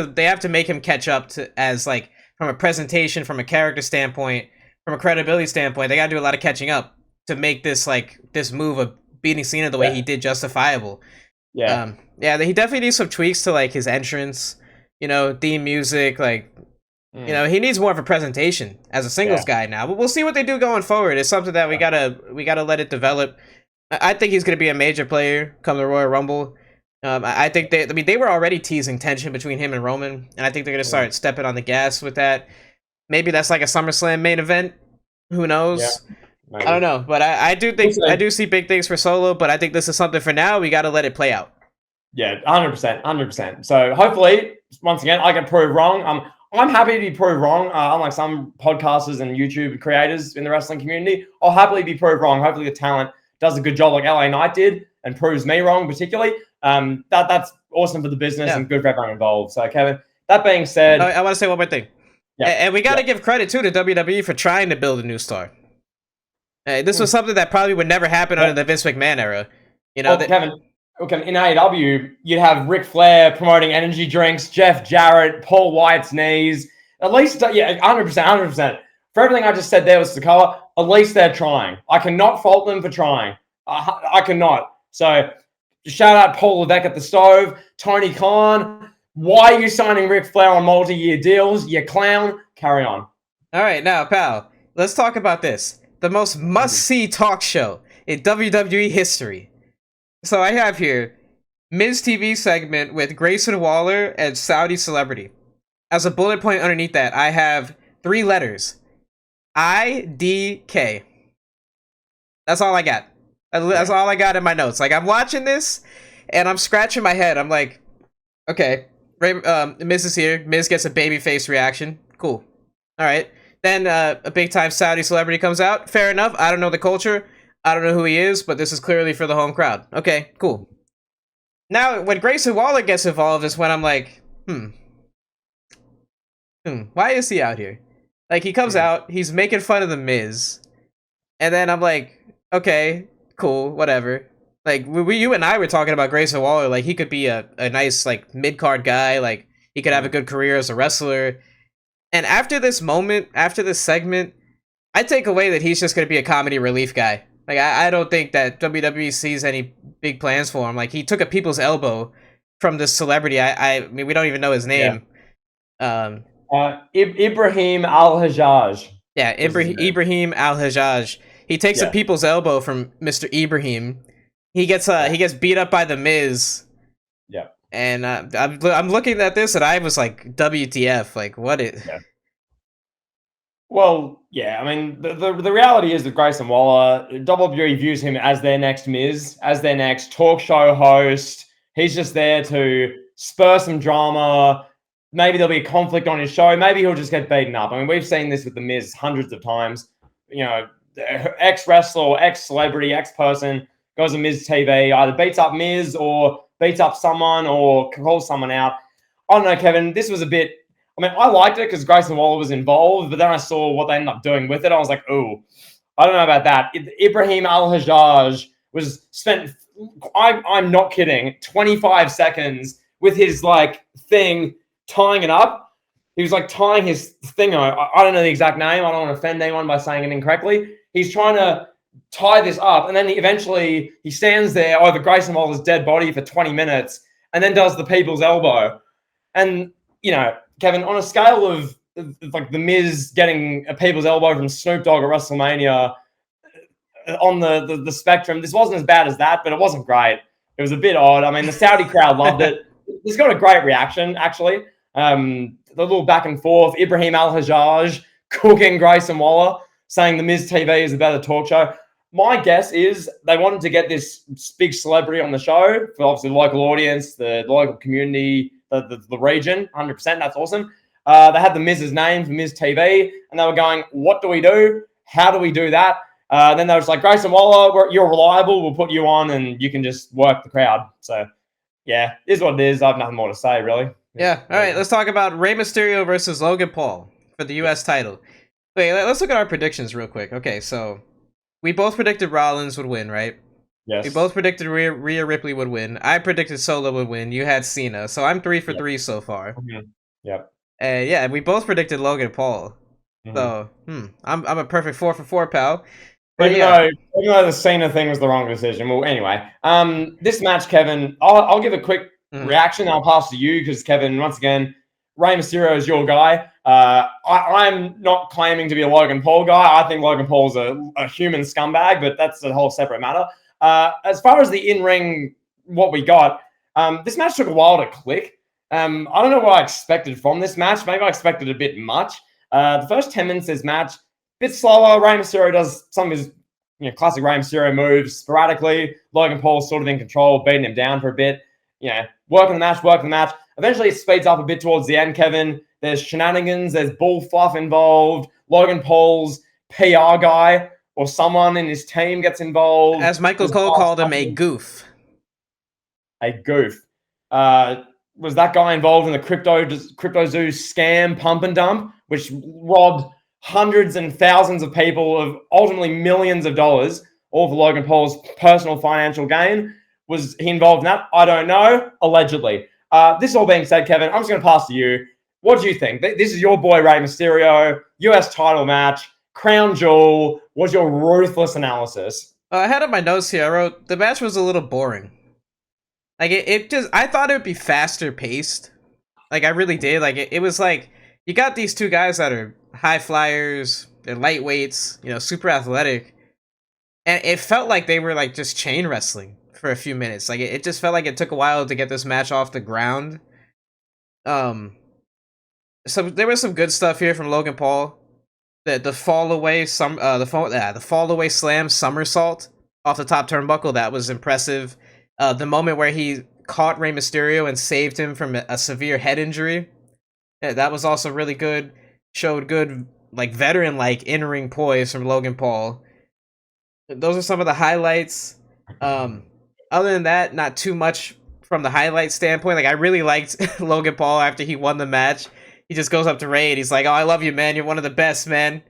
to make him catch up to, as like, from a presentation, from a character standpoint, from a credibility standpoint, they got to do a lot of catching up to make this move of beating Cena the way he did justifiable. Yeah. He definitely needs some tweaks to like his entrance, theme music, like, he needs more of a presentation as a singles guy now. But we'll see what they do going forward. It's something that we gotta let it develop. I think he's gonna be a major player come the Royal Rumble. I think they were already teasing tension between him and Roman, and I think they're gonna start stepping on the gas with that. Maybe that's like a SummerSlam main event. Who knows? Yeah, I don't know, but I do think I do see big things for Solo. But I think this is something for now. We got to let it play out. Yeah, 100%. So hopefully, once again, I can prove wrong. I'm happy to be proved wrong. Unlike some podcasters and YouTube creators in the wrestling community, I'll happily be proved wrong. Hopefully, the talent does a good job like LA Knight did and proves me wrong, particularly. That's awesome for the business and good for everyone involved. So, Kevin, that being said, I want to say one more thing. Yeah. And we got to give credit, too, to WWE for trying to build a new star. This was something that probably would never happen under the Vince McMahon era. Kevin, in AEW, you'd have Ric Flair promoting energy drinks, Jeff Jarrett, Paul White's knees. At least, 100%. For everything I just said there with Sikoa, at least they're trying. I cannot fault them for trying. I cannot. So, shout out Paul Levesque at the stove, Tony Khan. Why are you signing Ric Flair on multi-year deals? You clown. Carry on. All right, now, pal, let's talk about this. The most must-see talk show in WWE history. So I have here Miz TV segment with Grayson Waller and Saudi celebrity. As a bullet point underneath that, I have 3 letters. IDK. That's all I got. That's all I got in my notes. Like, I'm watching this, and I'm scratching my head. I'm like, okay. Miz is here. Miz gets a babyface reaction. Cool. All right. Then a big-time Saudi celebrity comes out. Fair enough. I don't know the culture. I don't know who he is, but this is clearly for the home crowd. Okay, cool. Now, when Grayson Waller gets involved is when I'm like, why is he out here? Like, he comes out, he's making fun of The Miz, and then I'm like, okay, cool, whatever. Like, you and I were talking about Grayson Waller, like, he could be a nice, like, mid-card guy, like, he could have a good career as a wrestler. And after this moment, after this segment, I take away that he's just going to be a comedy relief guy. Like, I don't think that WWE sees any big plans for him. Like, he took a people's elbow from this celebrity. I mean, we don't even know his name. Yeah. Ibrahim Al-Hajjaj. Yeah, Ibrahim Al-Hajjaj. He takes a people's elbow from Mr. Ibrahim. He gets beat up by The Miz. Yeah. And I'm looking at this, and I was like, WTF? Like, what is... Yeah. Well, yeah, I mean, the reality is that Grayson Waller, WWE views him as their next Miz, as their next talk show host. He's just there to spur some drama. Maybe there'll be a conflict on his show. Maybe he'll just get beaten up. I mean, we've seen this with The Miz hundreds of times. Ex-wrestler or ex-celebrity, ex-person goes on Miz TV, either beats up Miz or beats up someone or calls someone out. I don't know, Kevin, this was a bit... I mean, I liked it because Grayson Waller was involved, but then I saw what they ended up doing with it. I was like, oh, I don't know about that. Ibrahim Al-Hajjaj was spent, I'm not kidding, 25 seconds with his, thing, tying it up. He was, tying his thing. I don't know the exact name. I don't want to offend anyone by saying it incorrectly. He's trying to tie this up, and then eventually he stands there over Grayson Waller's dead body for 20 minutes and then does the people's elbow. And, Kevin, on a scale of The Miz getting a people's elbow from Snoop Dogg at WrestleMania on the spectrum, this wasn't as bad as that, but it wasn't great. It was a bit odd. I mean, the Saudi crowd loved it. This got a great reaction, actually. The little back and forth, Ibrahim Al-Hajjaj cooking Grayson Waller, saying The Miz TV is a better talk show. My guess is they wanted to get this big celebrity on the show for obviously the local audience, the local community, the region, 100%. That's awesome. They had the Miz's name for Miz TV, and they were going, what do we do? How do we do that? Then they were just like, Grayson Waller, you're reliable. We'll put you on, and you can just work the crowd. So, yeah, it is what it is. I have nothing more to say, really. Yeah. All right, let's talk about Rey Mysterio versus Logan Paul for the U.S. title. Wait, let's look at our predictions real quick. Okay, so we both predicted Rollins would win, right? Yes. We both predicted Rhea Ripley would win. I predicted Solo would win. You had Cena. So I'm 3 for 3 so far. Mm-hmm. Yep. Yeah, we both predicted Logan Paul. Mm-hmm. So, I'm a perfect 4 for 4, pal. But even though the Cena thing was the wrong decision. Well, anyway, this match, Kevin, I'll give a quick reaction. I'll pass to you because, Kevin, once again, Rey Mysterio is your guy. I'm not claiming to be a Logan Paul guy. I think Logan Paul's a human scumbag, but that's a whole separate matter. As far as the in-ring, what we got, this match took a while to click. I don't know what I expected from this match. Maybe I expected a bit much. The first 10 minutes of this match, a bit slower. Rey Mysterio does some of his classic Rey Mysterio moves sporadically. Logan Paul's sort of in control, beating him down for a bit. Working the match. Eventually, it speeds up a bit towards the end, Kevin. There's shenanigans. There's bull fluff involved. Logan Paul's PR guy or someone in his team gets involved. As Michael Cole called him, a goof. A goof. Was that guy involved in the CryptoZoo scam pump and dump, which robbed hundreds and thousands of people of ultimately millions of dollars, all for Logan Paul's personal financial gain? Was he involved in that? I don't know. Allegedly. This all being said, Kevin, I'm just going to pass to you. What do you think? This is your boy Rey Mysterio, US title match, crown jewel. What's your ruthless analysis? I had on my notes here. I wrote the match was a little boring. Like it just, I thought it would be faster paced. Like I really did. Like it was like you got these two guys that are high flyers, they're lightweights, super athletic, and it felt like they were like just chain wrestling for a few minutes. Like it just felt like it took a while to get this match off the ground. So there was some good stuff here from Logan Paul. The fall away slam somersault off the top turnbuckle, that was impressive. The moment where he caught Rey Mysterio and saved him from a severe head injury, that was also really good. Showed good, like veteran-like in-ring poise from Logan Paul. Those are some of the highlights. Other than that, not too much from the highlight standpoint. Like I really liked Logan Paul after he won the match. He just goes up to Ray and he's like, "Oh, I love you, man. You're one of the best, man."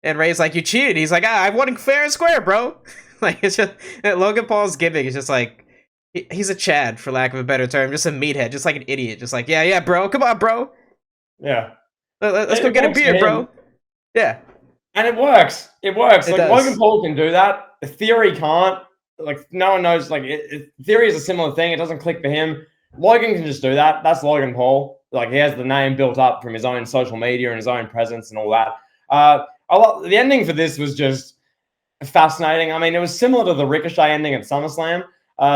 And Ray's like, "You cheated." He's like, "I won fair and square, bro." Like it's just Logan Paul's gimmick is just like he's a Chad, for lack of a better term, just a meathead, just like an idiot, just like yeah, bro, come on, bro. Yeah, let's go get a beer, bro. Yeah, and it works. It works. It like does. Logan Paul can do that. The Theory can't. Like no one knows. Like Theory is a similar thing. It doesn't click for him. Logan can just do that. That's Logan Paul. Like he has the name built up from his own social media and his own presence and all that. The ending for this was just fascinating. I mean, it was similar to the Ricochet ending at SummerSlam.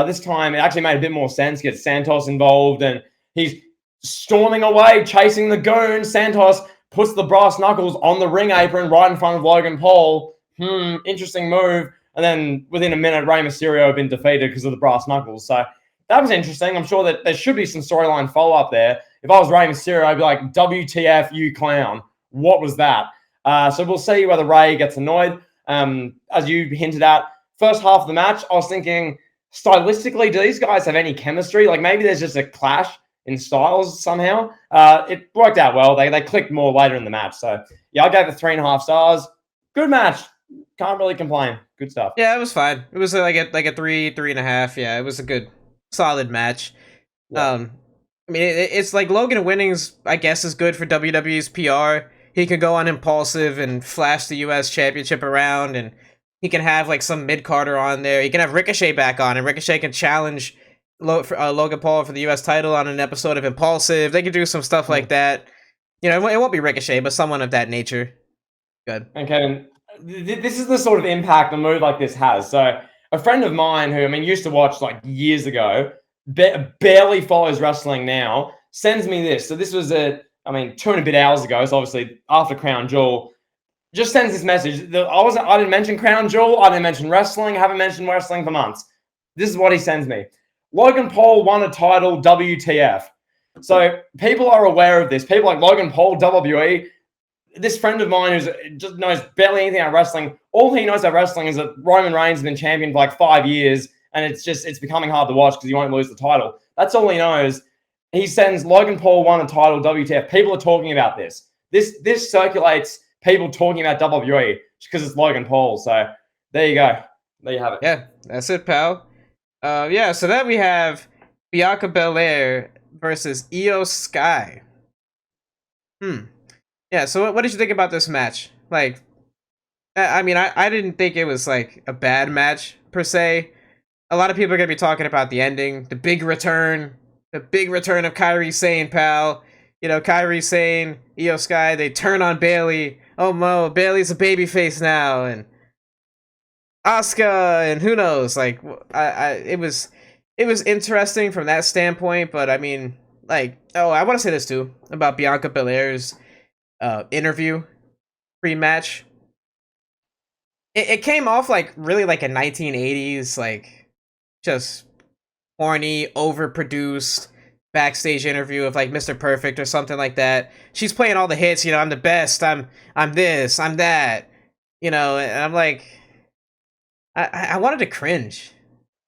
This time, it actually made a bit more sense. Gets Santos involved, and he's storming away, chasing the goon. Santos puts the brass knuckles on the ring apron right in front of Logan Paul. Interesting move. And then within a minute, Rey Mysterio had been defeated because of the brass knuckles. So that was interesting. I'm sure that there should be some storyline follow-up there. If I was Rey Mysterio, I'd be like, WTF, you clown. What was that? So we'll see whether Rey gets annoyed. As you hinted at, first half of the match, I was thinking, stylistically, do these guys have any chemistry? Like maybe there's just a clash in styles somehow. It worked out well. They clicked more later in the match. So yeah, I gave it 3.5 stars. Good match. Can't really complain. Good stuff. Yeah, it was fine. It was like a 3.5. Yeah, it was a good, solid match. Yeah. I mean, it's like Logan winning's, I guess, is good for WWE's PR. He can go on impulsive and flash the U.S. Championship around, and he can have like some mid-carder on there. He can have Ricochet back on, and Ricochet can challenge Logan Paul for the U.S. title on an episode of Impulsive. They can do some stuff like that. It won't be Ricochet, but someone of that nature. Good. And Kevin, this is the sort of impact a move like this has. So a friend of mine who, used to watch like years ago, barely follows wrestling now, sends me this. So this was 2 and a bit hours ago. So obviously after Crown Jewel, just sends this message. I didn't mention Crown Jewel. I didn't mention wrestling. I haven't mentioned wrestling for months. This is what he sends me. Logan Paul won a title, WTF. So people are aware of this. People like Logan Paul, WWE. This friend of mine who just knows barely anything about wrestling. All he knows about wrestling is that Roman Reigns has been champion for like 5 years, and it's becoming hard to watch because he won't lose the title. That's all he knows. He sends Logan Paul won a title, WTF. People are talking about this. This circulates people talking about WWE because it's Logan Paul. So there you go. There you have it. Yeah, that's it, pal. Yeah, so then we have Bianca Belair versus Io Sky. Yeah, so what did you think about this match? Like, I mean, I didn't think it was like a bad match per se. A lot of people are gonna be talking about the ending, the big return of Kairi Sane, pal. You know, Kairi Sane, Io Sky, they turn on Bailey. Oh no, Bailey's a babyface now, and Asuka, and who knows? Like, it was interesting from that standpoint, but I mean, like, oh, I want to say this too about Bianca Belair's interview pre-match. It came off like really like a 1980s, like, just horny, overproduced backstage interview of like Mr. Perfect or something like that. She's playing all the hits, you know, I'm the best, I'm this, I'm that, you know, and I'm like, I wanted to cringe.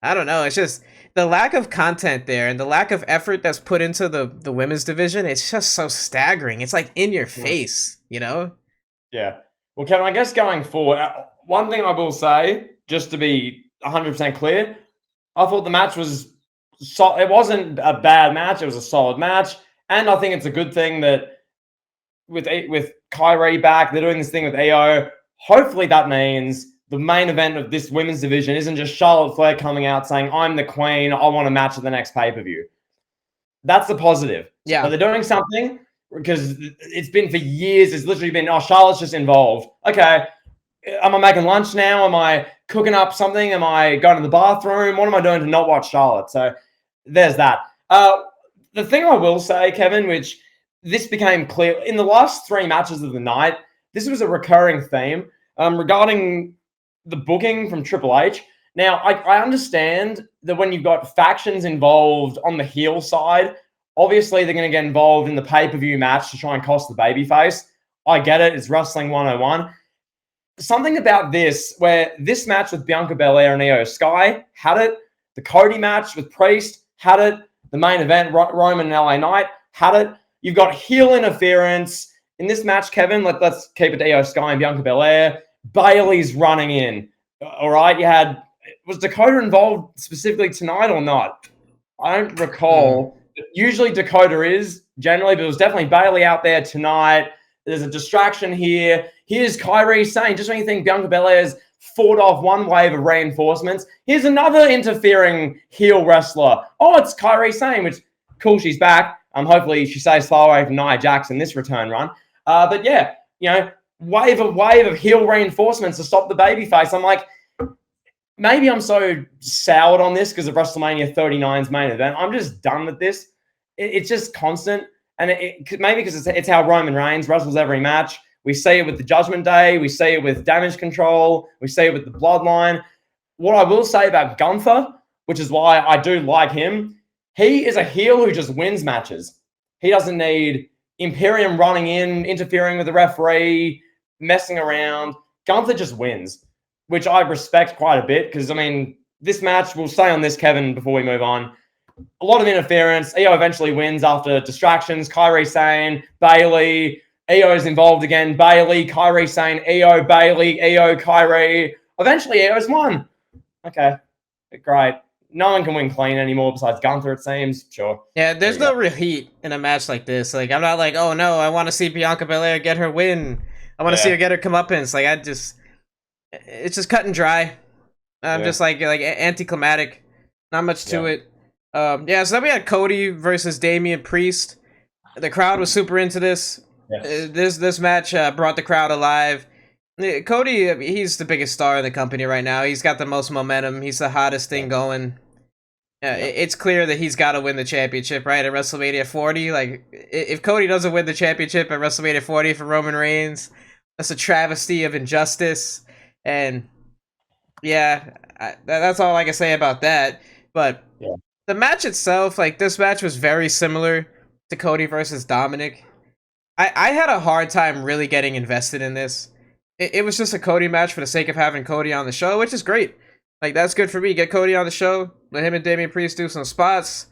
I don't know, it's just the lack of content there and the lack of effort that's put into the women's division. It's just so staggering. It's like in your face, you know? Yeah. Well, Kevin, I guess going forward, one thing I will say, just to be 100% clear, I thought the match was it wasn't a bad match. It was a solid match. And I think it's a good thing that with Kyrie back, they're doing this thing with AO. Hopefully that means the main event of this women's division isn't just Charlotte Flair coming out saying, I'm the queen, I want a match at the next pay-per-view. That's the positive. Yeah. But they're doing something because it's been for years. It's literally been, oh, Charlotte's just involved. Okay, am I making lunch now? Am I cooking up something? Am I going to the bathroom? What am I doing to not watch Charlotte? So there's that. The thing I will say, Kevin, which this became clear in the last 3 matches of the night, this was a recurring theme regarding the booking from Triple H. Now, I understand that when you've got factions involved on the heel side, obviously they're going to get involved in the pay-per-view match to try and cost the babyface. I get it. It's Wrestling 101. Something about this, where this match with Bianca Belair and Io Sky had it. The Cody match with Priest had it. The main event, Roman and LA Knight, had it. You've got heel interference. In this match, Kevin, let's keep it to Io Sky and Bianca Belair. Bailey's running in. All right, you had... Was Dakota involved specifically tonight or not? I don't recall. Usually Dakota is, generally, but it was definitely Bailey out there tonight. There's a distraction here. Here's Kyrie saying, just when you think Bianca Belair's fought off one wave of reinforcements, here's another interfering heel wrestler. Oh, it's Kyrie saying, which, cool, she's back. Hopefully she stays far away from Nia Jax in this return run. But yeah, you know, wave of heel reinforcements to stop the babyface. I'm like, maybe I'm so soured on this because of WrestleMania 39's main event. I'm just done with this. It's just constant. And maybe because it's how Roman Reigns wrestles every match. We see it with the Judgment Day. We see it with Damage Control. We see it with the Bloodline. What I will say about Gunther, which is why I do like him, he is a heel who just wins matches. He doesn't need Imperium running in, interfering with the referee, messing around. Gunther just wins, which I respect quite a bit because, I mean, this match, we'll stay on this, Kevin, before we move on. A lot of interference. Io eventually wins after distractions. Kyrie Sane, Bailey. Io's involved again. Bailey, Kyrie Sane, Io, Bailey, Io, Kyrie. Eventually, Io's won. Okay, great. No one can win clean anymore besides Gunther, it seems. Sure. Yeah, there's no real heat in a match like this. Like, I'm not like, oh no, I want to see Bianca Belair get her win. I want to see her get her comeuppance. Like, it's just cut and dry. I'm just like anticlimactic. Not much to it. So then we had Cody versus Damian Priest. The crowd was super into this. Yes. This match brought the crowd alive. Cody, he's the biggest star in the company right now. He's got the most momentum. He's the hottest thing going. It's clear that he's got to win the championship, right? At WrestleMania 40. Like, if Cody doesn't win the championship at WrestleMania 40 for Roman Reigns, that's a travesty of injustice. And that's all I can say about that. But the match itself, like, this match was very similar to Cody versus Dominic. I had a hard time really getting invested in this. It was just a Cody match for the sake of having Cody on the show, which is great. Like, that's good for me. Get Cody on the show. Let him and Damian Priest do some spots.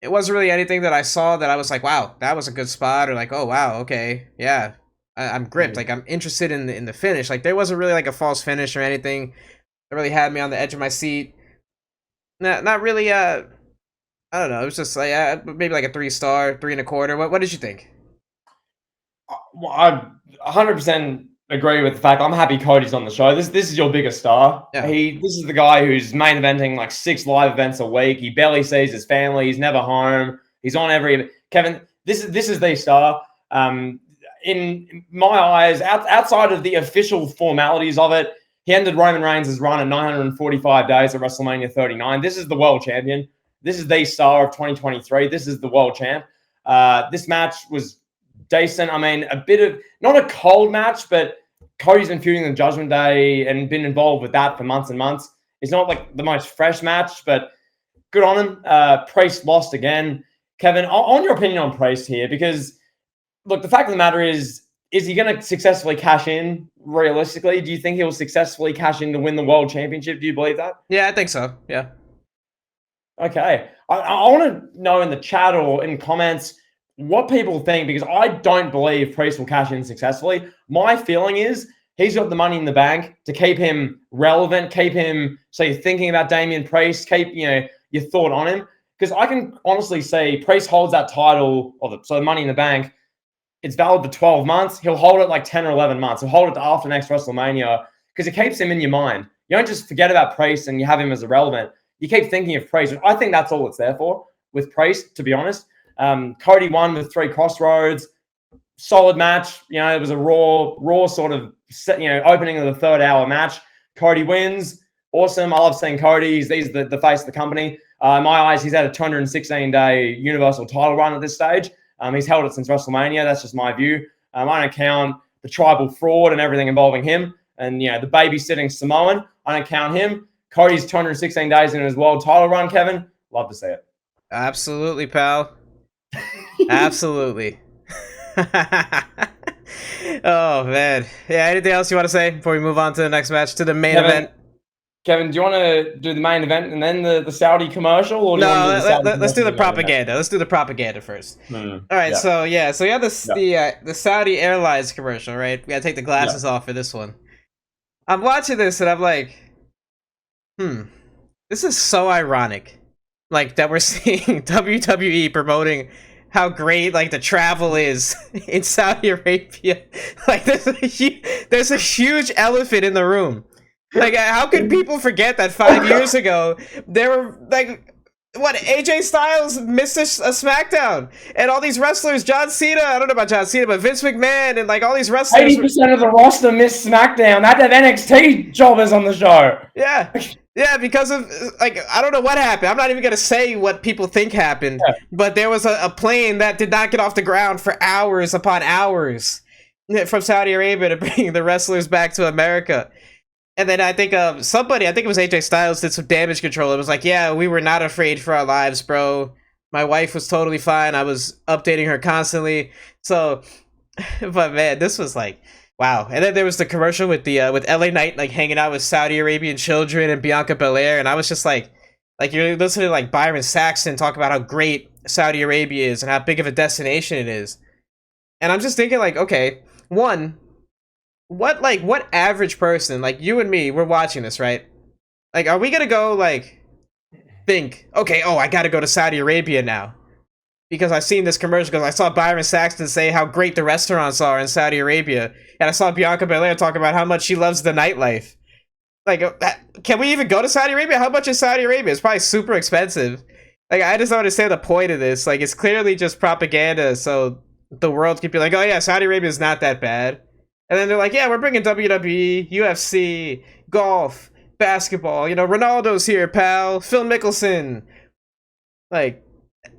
It wasn't really anything that I saw that I was like, wow, that was a good spot, or like, oh wow, okay, yeah, I'm gripped. Like, I'm interested in the finish. Like, there wasn't really like a false finish or anything that really had me on the edge of my seat. Not really. I don't know. It was just like maybe like a 3-star, 3.25. What did you think? Well, I 100% agree with the fact I'm happy Cody's on the show. This is your biggest star. Yeah. This is the guy who's main eventing like 6 live events a week. He barely sees his family. He's never home. He's on every Kevin. This is the star. In my eyes, outside of the official formalities of it, he ended Roman Reigns' run at 945 days at WrestleMania 39. This is the world champion. This is the star of 2023. This is the world champ. This match was decent. I mean, a bit of not a cold match, but Cody's been feuding the Judgment Day and been involved with that for months and months. It's not like the most fresh match, but good on him. Priest lost again. Kevin, on your opinion on Priest here, because look, the fact of the matter is he going to successfully cash in realistically? Do you think he'll successfully cash in to win the world championship? Do you believe that? Yeah, I think so. Yeah. Okay. I want to know in the chat or in comments what people think, because I don't believe Priest will cash in successfully. My feeling is he's got the money in the bank to keep him relevant, keep him so you're thinking about Damian Priest, keep your thought on him. Because I can honestly say Priest holds that title, so the money in the bank, it's valid for 12 months. He'll hold it like 10 or 11 months. He'll hold it to after next WrestleMania because it keeps him in your mind. You don't just forget about Priest and you have him as irrelevant. You keep thinking of Priest. I think that's all it's there for with Priest, to be honest. Cody won with 3 crossroads. Solid match. It was a raw sort of opening of the 3rd hour match. Cody wins. Awesome. I love seeing Cody. He's the face of the company. In my eyes, he's had a 216-day Universal title run at this stage. He's held it since WrestleMania. That's just my view. I don't count the tribal fraud and everything involving him. And, the babysitting Samoan. I don't count him. Cody's 216 days in his world title run, Kevin. Love to see it. Absolutely, pal. Absolutely. Oh, man. Yeah, anything else you want to say before we move on to the next match, to the main event? Kevin, do you want to do the main event and then the Saudi commercial? Or let's do the propaganda. Let's do the propaganda first. All right, yeah. So you have the Saudi Airlines commercial, right? We got to take the glasses off for this one. I'm watching this and I'm like, this is so ironic. Like, that we're seeing WWE promoting how great like the travel is in Saudi Arabia. Like, there's a huge elephant in the room. Like, how could people forget that 5 years ago there were like AJ Styles missed a SmackDown, and all these wrestlers, John Cena, I don't know about John Cena, but Vince McMahon and like all these wrestlers, 80% of the roster missed SmackDown. That NXT jobbers on the show. Yeah, because of, like, I don't know what happened. I'm not even going to say what people think happened, but there was a plane that did not get off the ground for hours upon hours from Saudi Arabia to bring the wrestlers back to America. And then I think it was AJ Styles, did some damage control. It was like, yeah, we were not afraid for our lives, bro. My wife was totally fine. I was updating her constantly. So, but man, this was like, wow. And then there was the commercial with LA Knight like hanging out with Saudi Arabian children and Bianca Belair, and I was just like you're listening to like Byron Saxton talk about how great Saudi Arabia is and how big of a destination it is. And I'm just thinking like, okay, what average person, like you and me, we're watching this, right? Like, are we gonna go like think, okay, I gotta go to Saudi Arabia now because I've seen this commercial, because I saw Byron Saxton say how great the restaurants are in Saudi Arabia, and I saw Bianca Belair talk about how much she loves the nightlife. Like, can we even go to Saudi Arabia? How much is Saudi Arabia? It's probably super expensive. Like, I just don't understand the point of this. Like, it's clearly just propaganda, so the world could be like, oh yeah, Saudi Arabia is not that bad. And then they're like, yeah, we're bringing WWE, UFC, golf, basketball. Ronaldo's here, pal. Phil Mickelson. Like,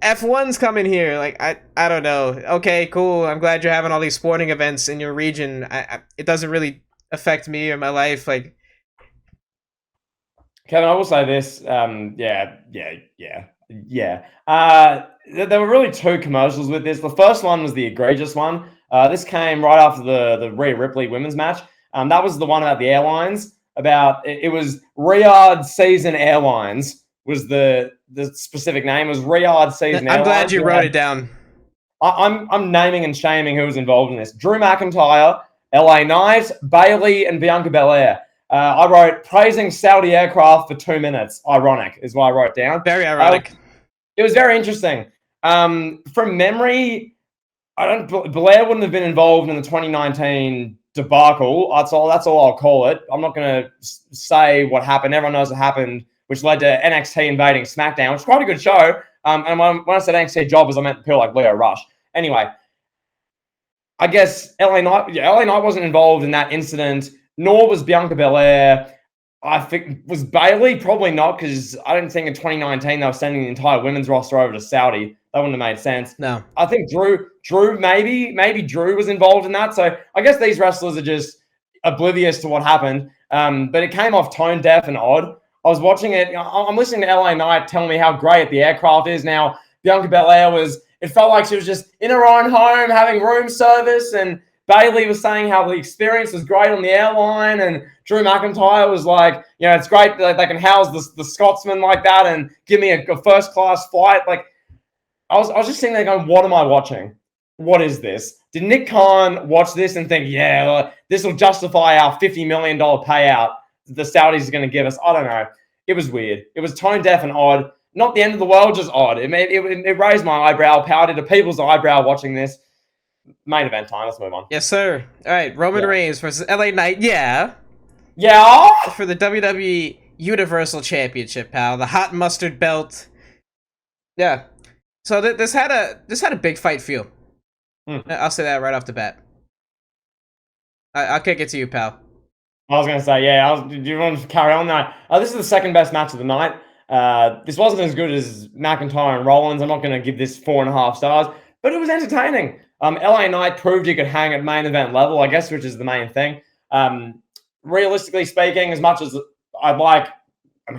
F1's coming here. Like, I don't know. Okay, cool. I'm glad you're having all these sporting events in your region. It doesn't really affect me or my life. Like, Kevin, I will say this. Yeah. Yeah. There were really two commercials with this. The first one was the egregious one. This came right after the Rhea Ripley women's match. That was the one about the airlines. It was Riyadh Season Airlines was the specific name. It was Riyadh Season I'm Airlines. glad you wrote it down. I'm naming and shaming who was involved in this. Drew McIntyre, LA Knight, Bailey, and Bianca Belair. I wrote praising Saudi aircraft for 2 minutes. Ironic is what I wrote down. Very ironic. It was very interesting. From memory, Blair wouldn't have been involved in the 2019 debacle. That's all I'll call it. I'm not going to say what happened. Everyone knows what happened, which led to NXT invading SmackDown, which is quite a good show. And when I said NXT jobbers, I meant people like Leo Rush. Anyway, I guess LA Knight wasn't involved in that incident, nor was Bianca Belair. I think was Bailey probably not, because I didn't think in 2019 they were sending the entire women's roster over to Saudi. That wouldn't have made sense. No, I think Drew maybe Drew was involved in that. So I guess these wrestlers are just oblivious to what happened. But it came off tone deaf and odd. I was watching it. I'm listening to LA Knight telling me how great the aircraft is now. Bianca Belair it felt like she was just in her own home having room service, and Bailey was saying how the experience was great on the airline, and Drew McIntyre was like, it's great that they can house the Scotsman like that and give me a first-class flight. Like, I was just sitting there going, what am I watching? What is this? Did Nick Khan watch this and think, this will justify our $50 million payout the Saudis are going to give us? I don't know. It was weird. It was tone deaf and odd. Not the end of the world, just odd. It raised my eyebrow, powdered a people's eyebrow watching this. Main event time. Let's move on. Yes, sir. All right, Roman Reigns versus LA Knight. Yeah. For the WWE Universal Championship, pal. The hot mustard belt. Yeah. So this had a big fight feel. I'll say that right off the bat. I'll kick it to you, pal. I was going to say, do you want to carry on now? This is the second best match of the night. This wasn't as good as McIntyre and Rollins. I'm not going to give this 4.5 stars, but it was entertaining. LA Knight proved he could hang at main event level, I guess, which is the main thing. Realistically speaking, as much as I'd like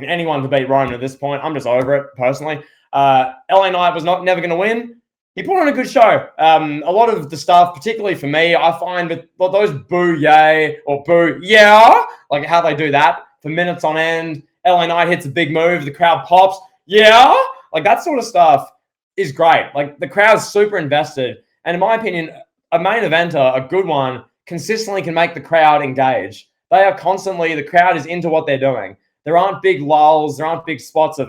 anyone to beat Roman at this point, I'm just over it, personally. LA Knight was never going to win. He put on a good show. A lot of the stuff, particularly for me, I find with those boo yay or boo yeah, like how they do that for minutes on end. LA Knight hits a big move, the crowd pops, yeah, like that sort of stuff is great. Like the crowd's super invested, and in my opinion, a main eventer, a good one, consistently can make the crowd engage. They are constantly, the crowd is into what they're doing. There aren't big lulls, there aren't big spots of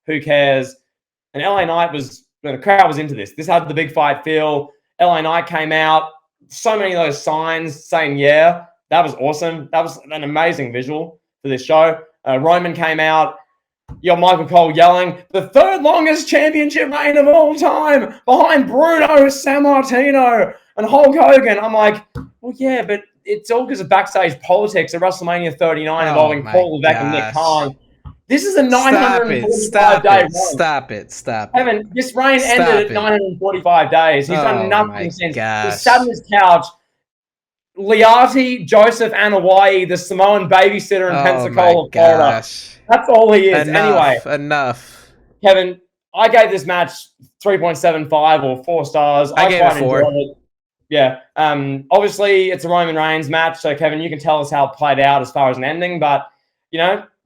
who cares. And LA Knight the crowd was into this. This had the big fight feel. LA Knight came out. So many of those signs saying, yeah, that was awesome. That was an amazing visual for this show. Roman came out. You got Michael Cole yelling, the third longest championship reign of all time, behind Bruno Sammartino and Hulk Hogan. I'm like, well, yeah, but it's all because of backstage politics at WrestleMania 39 involving Paul Levesque and Nick Khan. This is a 945-day reign. Stop it. Evan, this reign ended at 945 days. He's done nothing since. He's sat on his couch. Liati, Joseph Anawai, the Samoan babysitter in Pensacola, Florida. That's all he is. Enough. Kevin, I gave this match 3.75 or 4 stars. I gave it 4. Yeah. Obviously, it's a Roman Reigns match, so Kevin, you can tell us how it played out as far as an ending, but,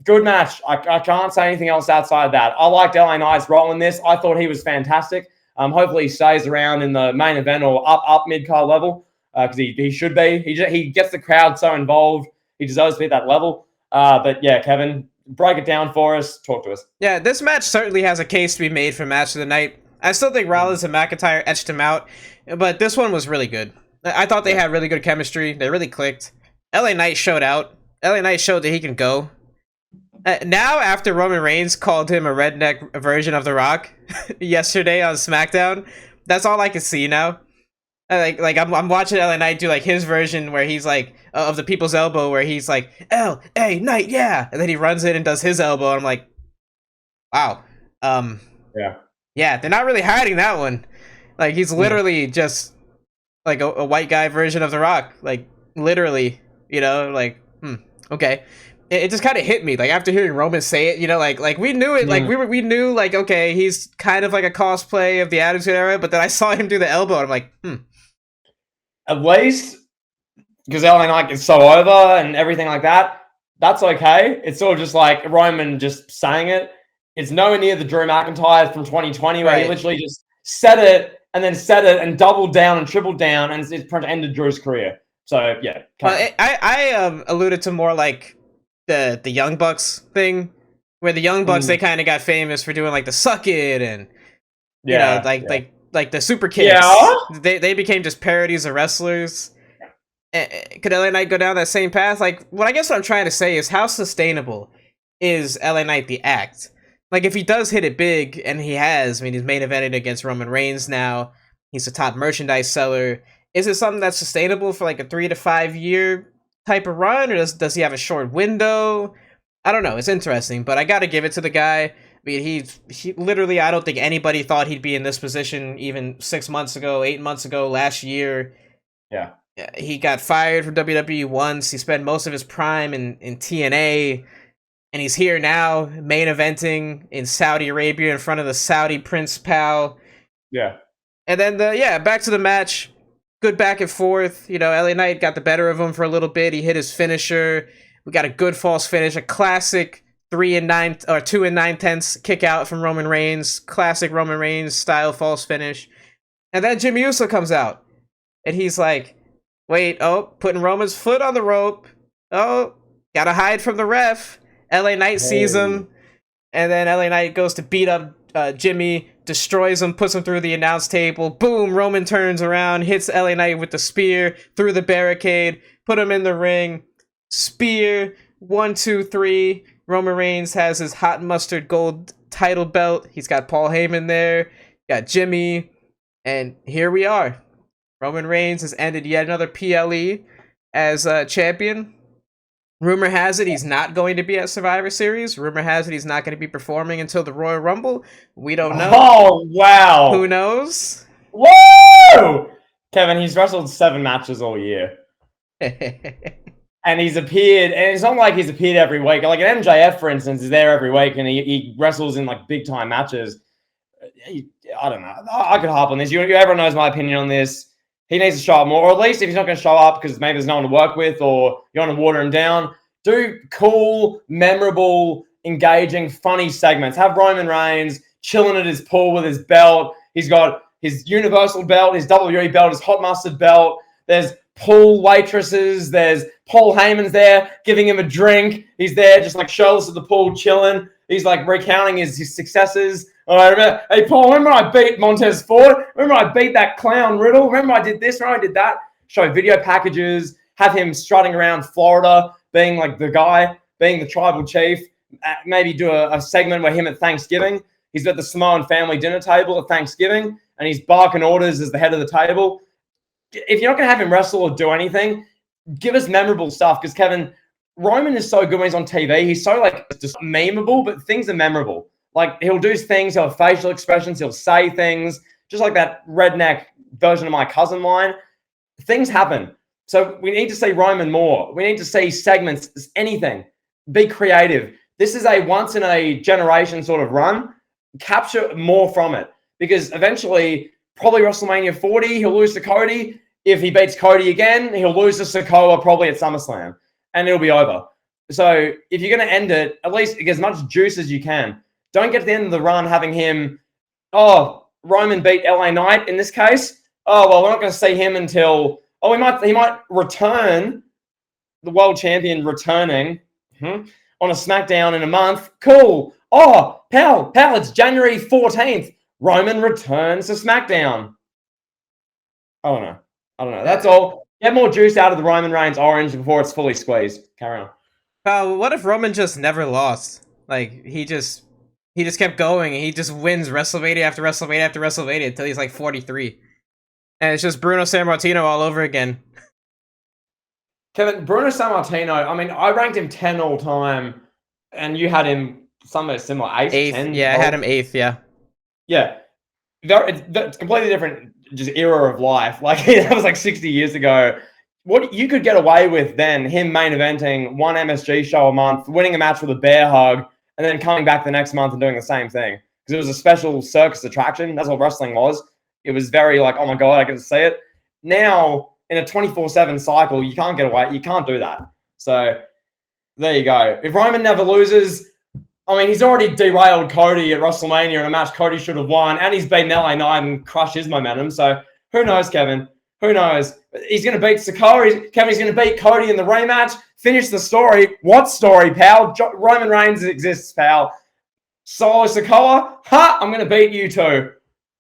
good match. I can't say anything else outside of that. I liked LA Knight's role in this. I thought he was fantastic. Hopefully he stays around in the main event or up mid-card level, because he should be. He gets the crowd so involved. He deserves to be at that level. But yeah, Kevin, break it down for us. Talk to us. Yeah, this match certainly has a case to be made for match of the night. I still think Rollins and McIntyre etched him out, but this one was really good. I thought they had really good chemistry. They really clicked. LA Knight showed out. LA Knight showed that he can go. Now, after Roman Reigns called him a redneck version of The Rock yesterday on SmackDown, that's all I can see now. I'm watching LA Knight do like his version where he's like of the People's Elbow, where he's like LA Knight, yeah, and then he runs in and does his elbow. And I'm like, wow, yeah, they're not really hiding that one. Like he's literally just like a white guy version of The Rock, like literally, okay. it just kind of hit me like after hearing Roman say it, like we knew it, like we knew like okay, he's kind of like a cosplay of the Attitude Era, but then I saw him do the elbow and I'm like, At least because LA Knight is so over and everything like that, that's okay. It's sort of just like Roman just saying it. It's nowhere near the Drew McIntyre from 2020 where he literally just said it and doubled down and tripled down, and it's ended Drew's career. So yeah. Well, I alluded to more like the Young Bucks thing, where the Young Bucks they kind of got famous for doing like the suck it and like the super kicks. Yeah. They became just parodies of wrestlers. Could LA Knight go down that same path? Like, I guess what I'm trying to say is how sustainable is LA Knight the act? Like, if he does hit it big, and he has, I mean, he's main evented against Roman Reigns now. He's a top merchandise seller. Is it something that's sustainable for like a 3 to 5 year type of run, or does he have a short window? I don't know. It's interesting, but I got to give it to the guy. I mean, he literally, I don't think anybody thought he'd be in this position even 6 months ago, 8 months ago, last year. Yeah. He got fired from WWE once. He spent most of his prime in TNA, and he's here now, main eventing in Saudi Arabia in front of the Saudi Prince Pal. Yeah. And then back to the match. Good back and forth. LA Knight got the better of him for a little bit. He hit his finisher. We got a good false finish, a classic 2 9/10 kick out from Roman Reigns, classic Roman Reigns style false finish. And then Jimmy Uso comes out, and he's like, wait, putting Roman's foot on the rope. Oh, gotta hide from the ref. LA Knight sees him, and then LA Knight goes to beat up Jimmy, destroys him, puts him through the announce table. Boom, Roman turns around, hits LA Knight with the spear through the barricade, put him in the ring. Spear, 1, 2, 3. Roman Reigns has his hot mustard gold title belt. He's got Paul Heyman there, got Jimmy, and here we are. Roman Reigns has ended yet another PLE as champion. Rumor has it he's not going to be at Survivor Series. Rumor has it he's not going to be performing until the Royal Rumble. We don't know. Oh, wow. Who knows? Whoa! Kevin, he's wrestled 7 matches all year. And he's appeared, and it's not like he's appeared every week. Like an MJF, for instance, is there every week, and he wrestles in like big time matches. I don't know. I could harp on this. Everyone knows my opinion on this. He needs to show up more, or at least if he's not going to show up because maybe there's no one to work with, or you want to water him down, do cool, memorable, engaging, funny segments. Have Roman Reigns chilling at his pool with his belt. He's got his Universal belt, his WWE belt, his hot mustard belt. There's pool waitresses. There's Paul Heyman's there giving him a drink. He's there just like shirtless at the pool chilling. He's like recounting his successes. I remember, hey Paul, remember I beat Montez Ford? Remember I beat that clown Riddle? Remember I did this? Remember I did that? Show video packages. Have him strutting around Florida, being like the guy, being the tribal chief. Maybe do a segment where him at Thanksgiving. He's at the Samoan family dinner table at Thanksgiving, and he's barking orders as the head of the table. If you're not going to have him wrestle or do anything, give us memorable stuff. Because Kevin, Roman is so good when he's on TV. He's so like just memeable, but things are memorable. Like he'll do things, he'll have facial expressions, he'll say things, just like that redneck version of My Cousin line. Things happen. So we need to see Roman more. We need to see segments, anything. Be creative. This is a once in a generation sort of run. Capture more from it. Because eventually, probably WrestleMania 40, he'll lose to Cody. If he beats Cody again, he'll lose to Sikoa probably at SummerSlam. And it'll be over. So if you're going to end it, at least get as much juice as you can. Don't get to the end of the run having him, Roman beat LA Knight in this case. Oh, well, we're not going to see him until, he might return, the world champion returning on a SmackDown in a month. Cool. Oh, pal, it's January 14th. Roman returns to SmackDown. I don't know. That's all. Get more juice out of the Roman Reigns orange before it's fully squeezed. Carry on. What if Roman just never lost? Like, he just kept going, and he just wins WrestleMania after WrestleMania after WrestleMania until he's like 43. And it's just Bruno Sammartino all over again. Kevin, Bruno Sammartino, I mean, I ranked him 10 all time, and you had him somewhere similar, 8th, 10? Yeah, I had him 8th, yeah. Yeah. It's completely different just era of life. Like, that was like 60 years ago. what you could get away with then him main eventing one MSG show a month, winning a match with a bear hug, and then coming back the next month and doing the same thing because it was a special circus attraction. That's what wrestling was. It was very like, oh my god, I get to see it. Now in a 24/7 cycle, you can't get away. You can't do that. So there you go. If Roman never loses, I mean, he's already derailed Cody at WrestleMania in a match Cody should have won, and he's beaten LA Knight and crushed his momentum. So who knows, Kevin? Who knows? He's going to beat Sikoa. Kevin's going to beat Cody in the rematch. Finish the story. What story, pal? Roman Reigns exists, pal. Solo Sikoa? Ha! I'm going to beat you two.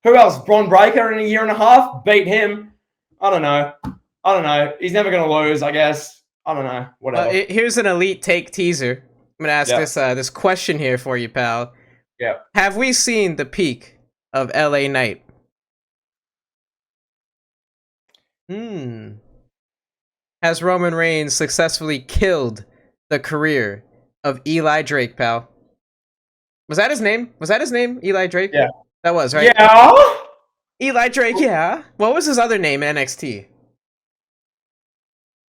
Who else? Braun Breaker in a year and a half? Beat him. I don't know. He's never going to lose, I guess. I don't know. Whatever. Here's an elite take teaser. I'm going to ask this question here for you, pal. Yeah. Have we seen the peak of LA Knight? Has Roman Reigns successfully killed the career of Eli Drake, pal? Was that his name? Eli Drake? Yeah. That was, right? Yeah. Eli Drake, yeah. What was his other name in NXT?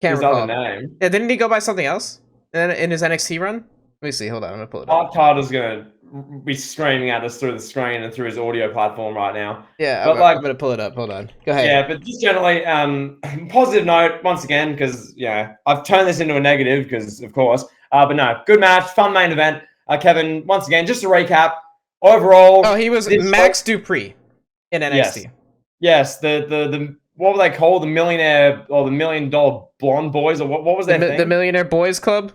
Can't His recall. other name? Yeah, didn't he go by something else in his NXT run? Let me see. Hold on. I'm going to pull it up. Mark Carter's going to be screaming at us through the screen and through his audio platform right now. Yeah, but I'm going to pull it up. Hold on. Go ahead. Yeah, but just generally, positive note, once again, because, I've turned this into a negative because, of course. But no, good match, fun main event. Kevin, once again, just to recap, overall... Oh, he was Max Dupree in NXT. Yes, the what were they called? The millionaire, or the $1 million blonde boys, or what was their thing? The Millionaire Boys Club?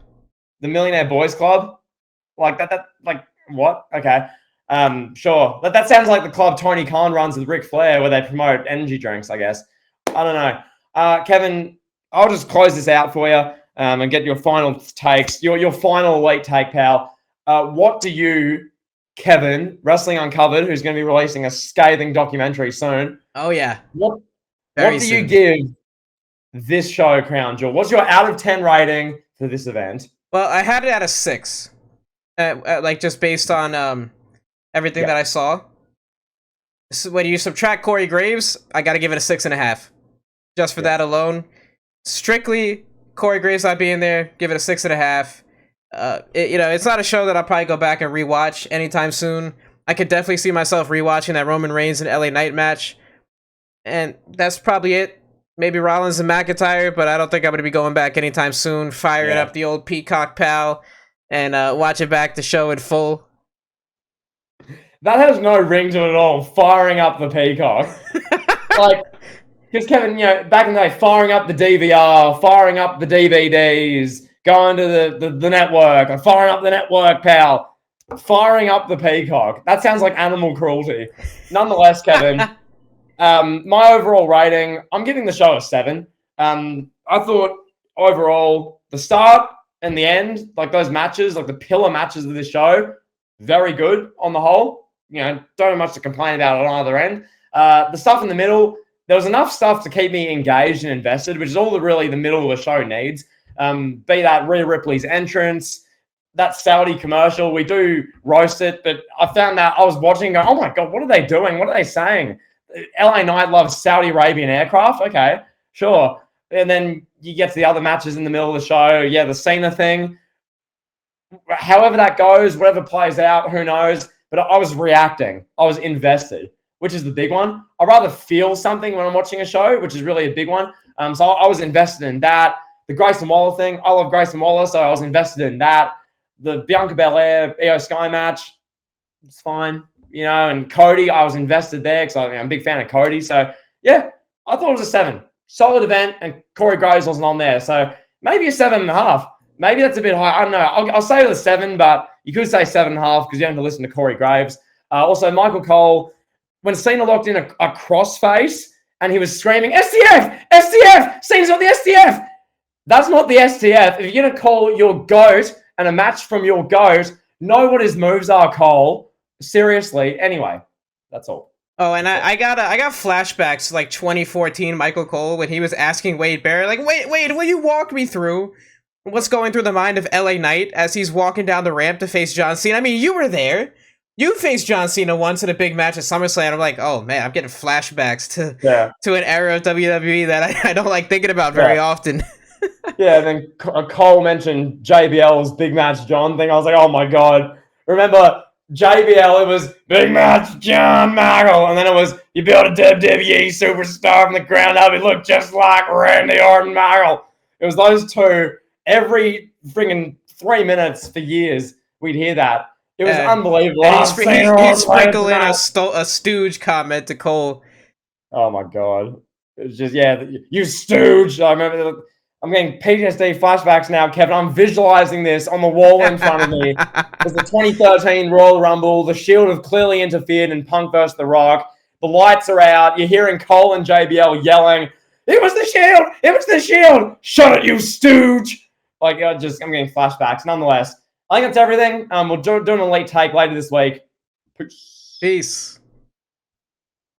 The Millionaire Boys Club? Like that, like, what? Okay. Sure. That sounds like the club Tony Khan runs with Ric Flair where they promote energy drinks, I guess. I don't know. Kevin, I'll just close this out for you and get your final takes. Your final elite take, pal. What do you, Kevin, Wrestling Uncovered, who's going to be releasing a scathing documentary soon. Oh, yeah. What do you give this show, Crown Jewel? What's your out of 10 rating for this event? Well, I had it at a 6. Like, just based on everything that I saw. So when you subtract Corey Graves, I got to give it a 6.5. Just for that alone. Strictly Corey Graves not being there, give it a 6.5. It's not a show that I'll probably go back and rewatch anytime soon. I could definitely see myself rewatching that Roman Reigns and LA Knight match. And that's probably it. Maybe Rollins and McIntyre, but I don't think I'm going to be going back anytime soon. Firing up the old Peacock, pal, and watching back the show in full. That has no ring to it at all. Firing up the Peacock. Because Kevin, back in the day, firing up the DVR, firing up the DVDs, going to the network, or firing up the network, pal. Firing up the Peacock. That sounds like animal cruelty. Nonetheless, Kevin, my overall rating, I'm giving the show a 7. I thought overall, the start and the end, like those matches, like the pillar matches of this show, very good on the whole. Don't have much to complain about on either end. The stuff in the middle, there was enough stuff to keep me engaged and invested, which is all really the middle of the show needs. Be that Rhea Ripley's entrance, that Saudi commercial, we do roast it, but I found that I was watching and going, oh my God, what are they doing? What are they saying? LA Knight loves Saudi Arabian aircraft. Okay, sure. And then you get to the other matches in the middle of the show. Yeah, the Cena thing. However that goes, whatever plays out, who knows? But I was reacting. I was invested, which is the big one. I'd rather feel something when I'm watching a show, which is really a big one. So I was invested in that. The Grayson Waller thing, I love Grayson Waller, so I was invested in that. The Bianca Belair, Io Sky match, it's fine. And Cody, I was invested there because I'm a big fan of Cody. So, yeah, I thought it was a 7. Solid event, and Corey Graves wasn't on there. So, maybe a 7.5. Maybe that's a bit high. I don't know. I'll say it was 7, but you could say 7.5 because you have to listen to Corey Graves. Also, Michael Cole, when Cena locked in a crossface and he was screaming, STF! STF! Cena's on the STF! That's not the STF. If you're going to call your GOAT and a match from your GOAT, know what his moves are, Cole. Seriously. Anyway, that's all. Oh, and I got flashbacks to like 2014 Michael Cole when he was asking Wade Barrett, like, wait, will you walk me through what's going through the mind of LA Knight as he's walking down the ramp to face John Cena? I mean, you were there. You faced John Cena once in a big match at SummerSlam. I'm like, oh man, I'm getting flashbacks to an era of WWE that I don't like thinking about very often. Yeah, and then Cole mentioned JBL's big match John thing. I was like, oh my god. Remember JBL, it was big match John Michael, and then it was you built a WWE superstar from the ground up. He looked just like Randy Orton Michael. It was those two every freaking 3 minutes for years. We'd hear that. It was unbelievable. And he'd sprinkle in a stooge comment to Cole. Oh my god. It was just, you stooge. I remember I'm getting PTSD flashbacks now, Kevin. I'm visualizing this on the wall in front of me. It was the 2013 Royal Rumble. The Shield have clearly interfered in Punk vs. The Rock. The lights are out. You're hearing Cole and JBL yelling, "It was the Shield! It was the Shield! Shut it, you stooge!" Like, I'm getting flashbacks. Nonetheless, I think that's everything. We'll do an elite take later this week. Peace.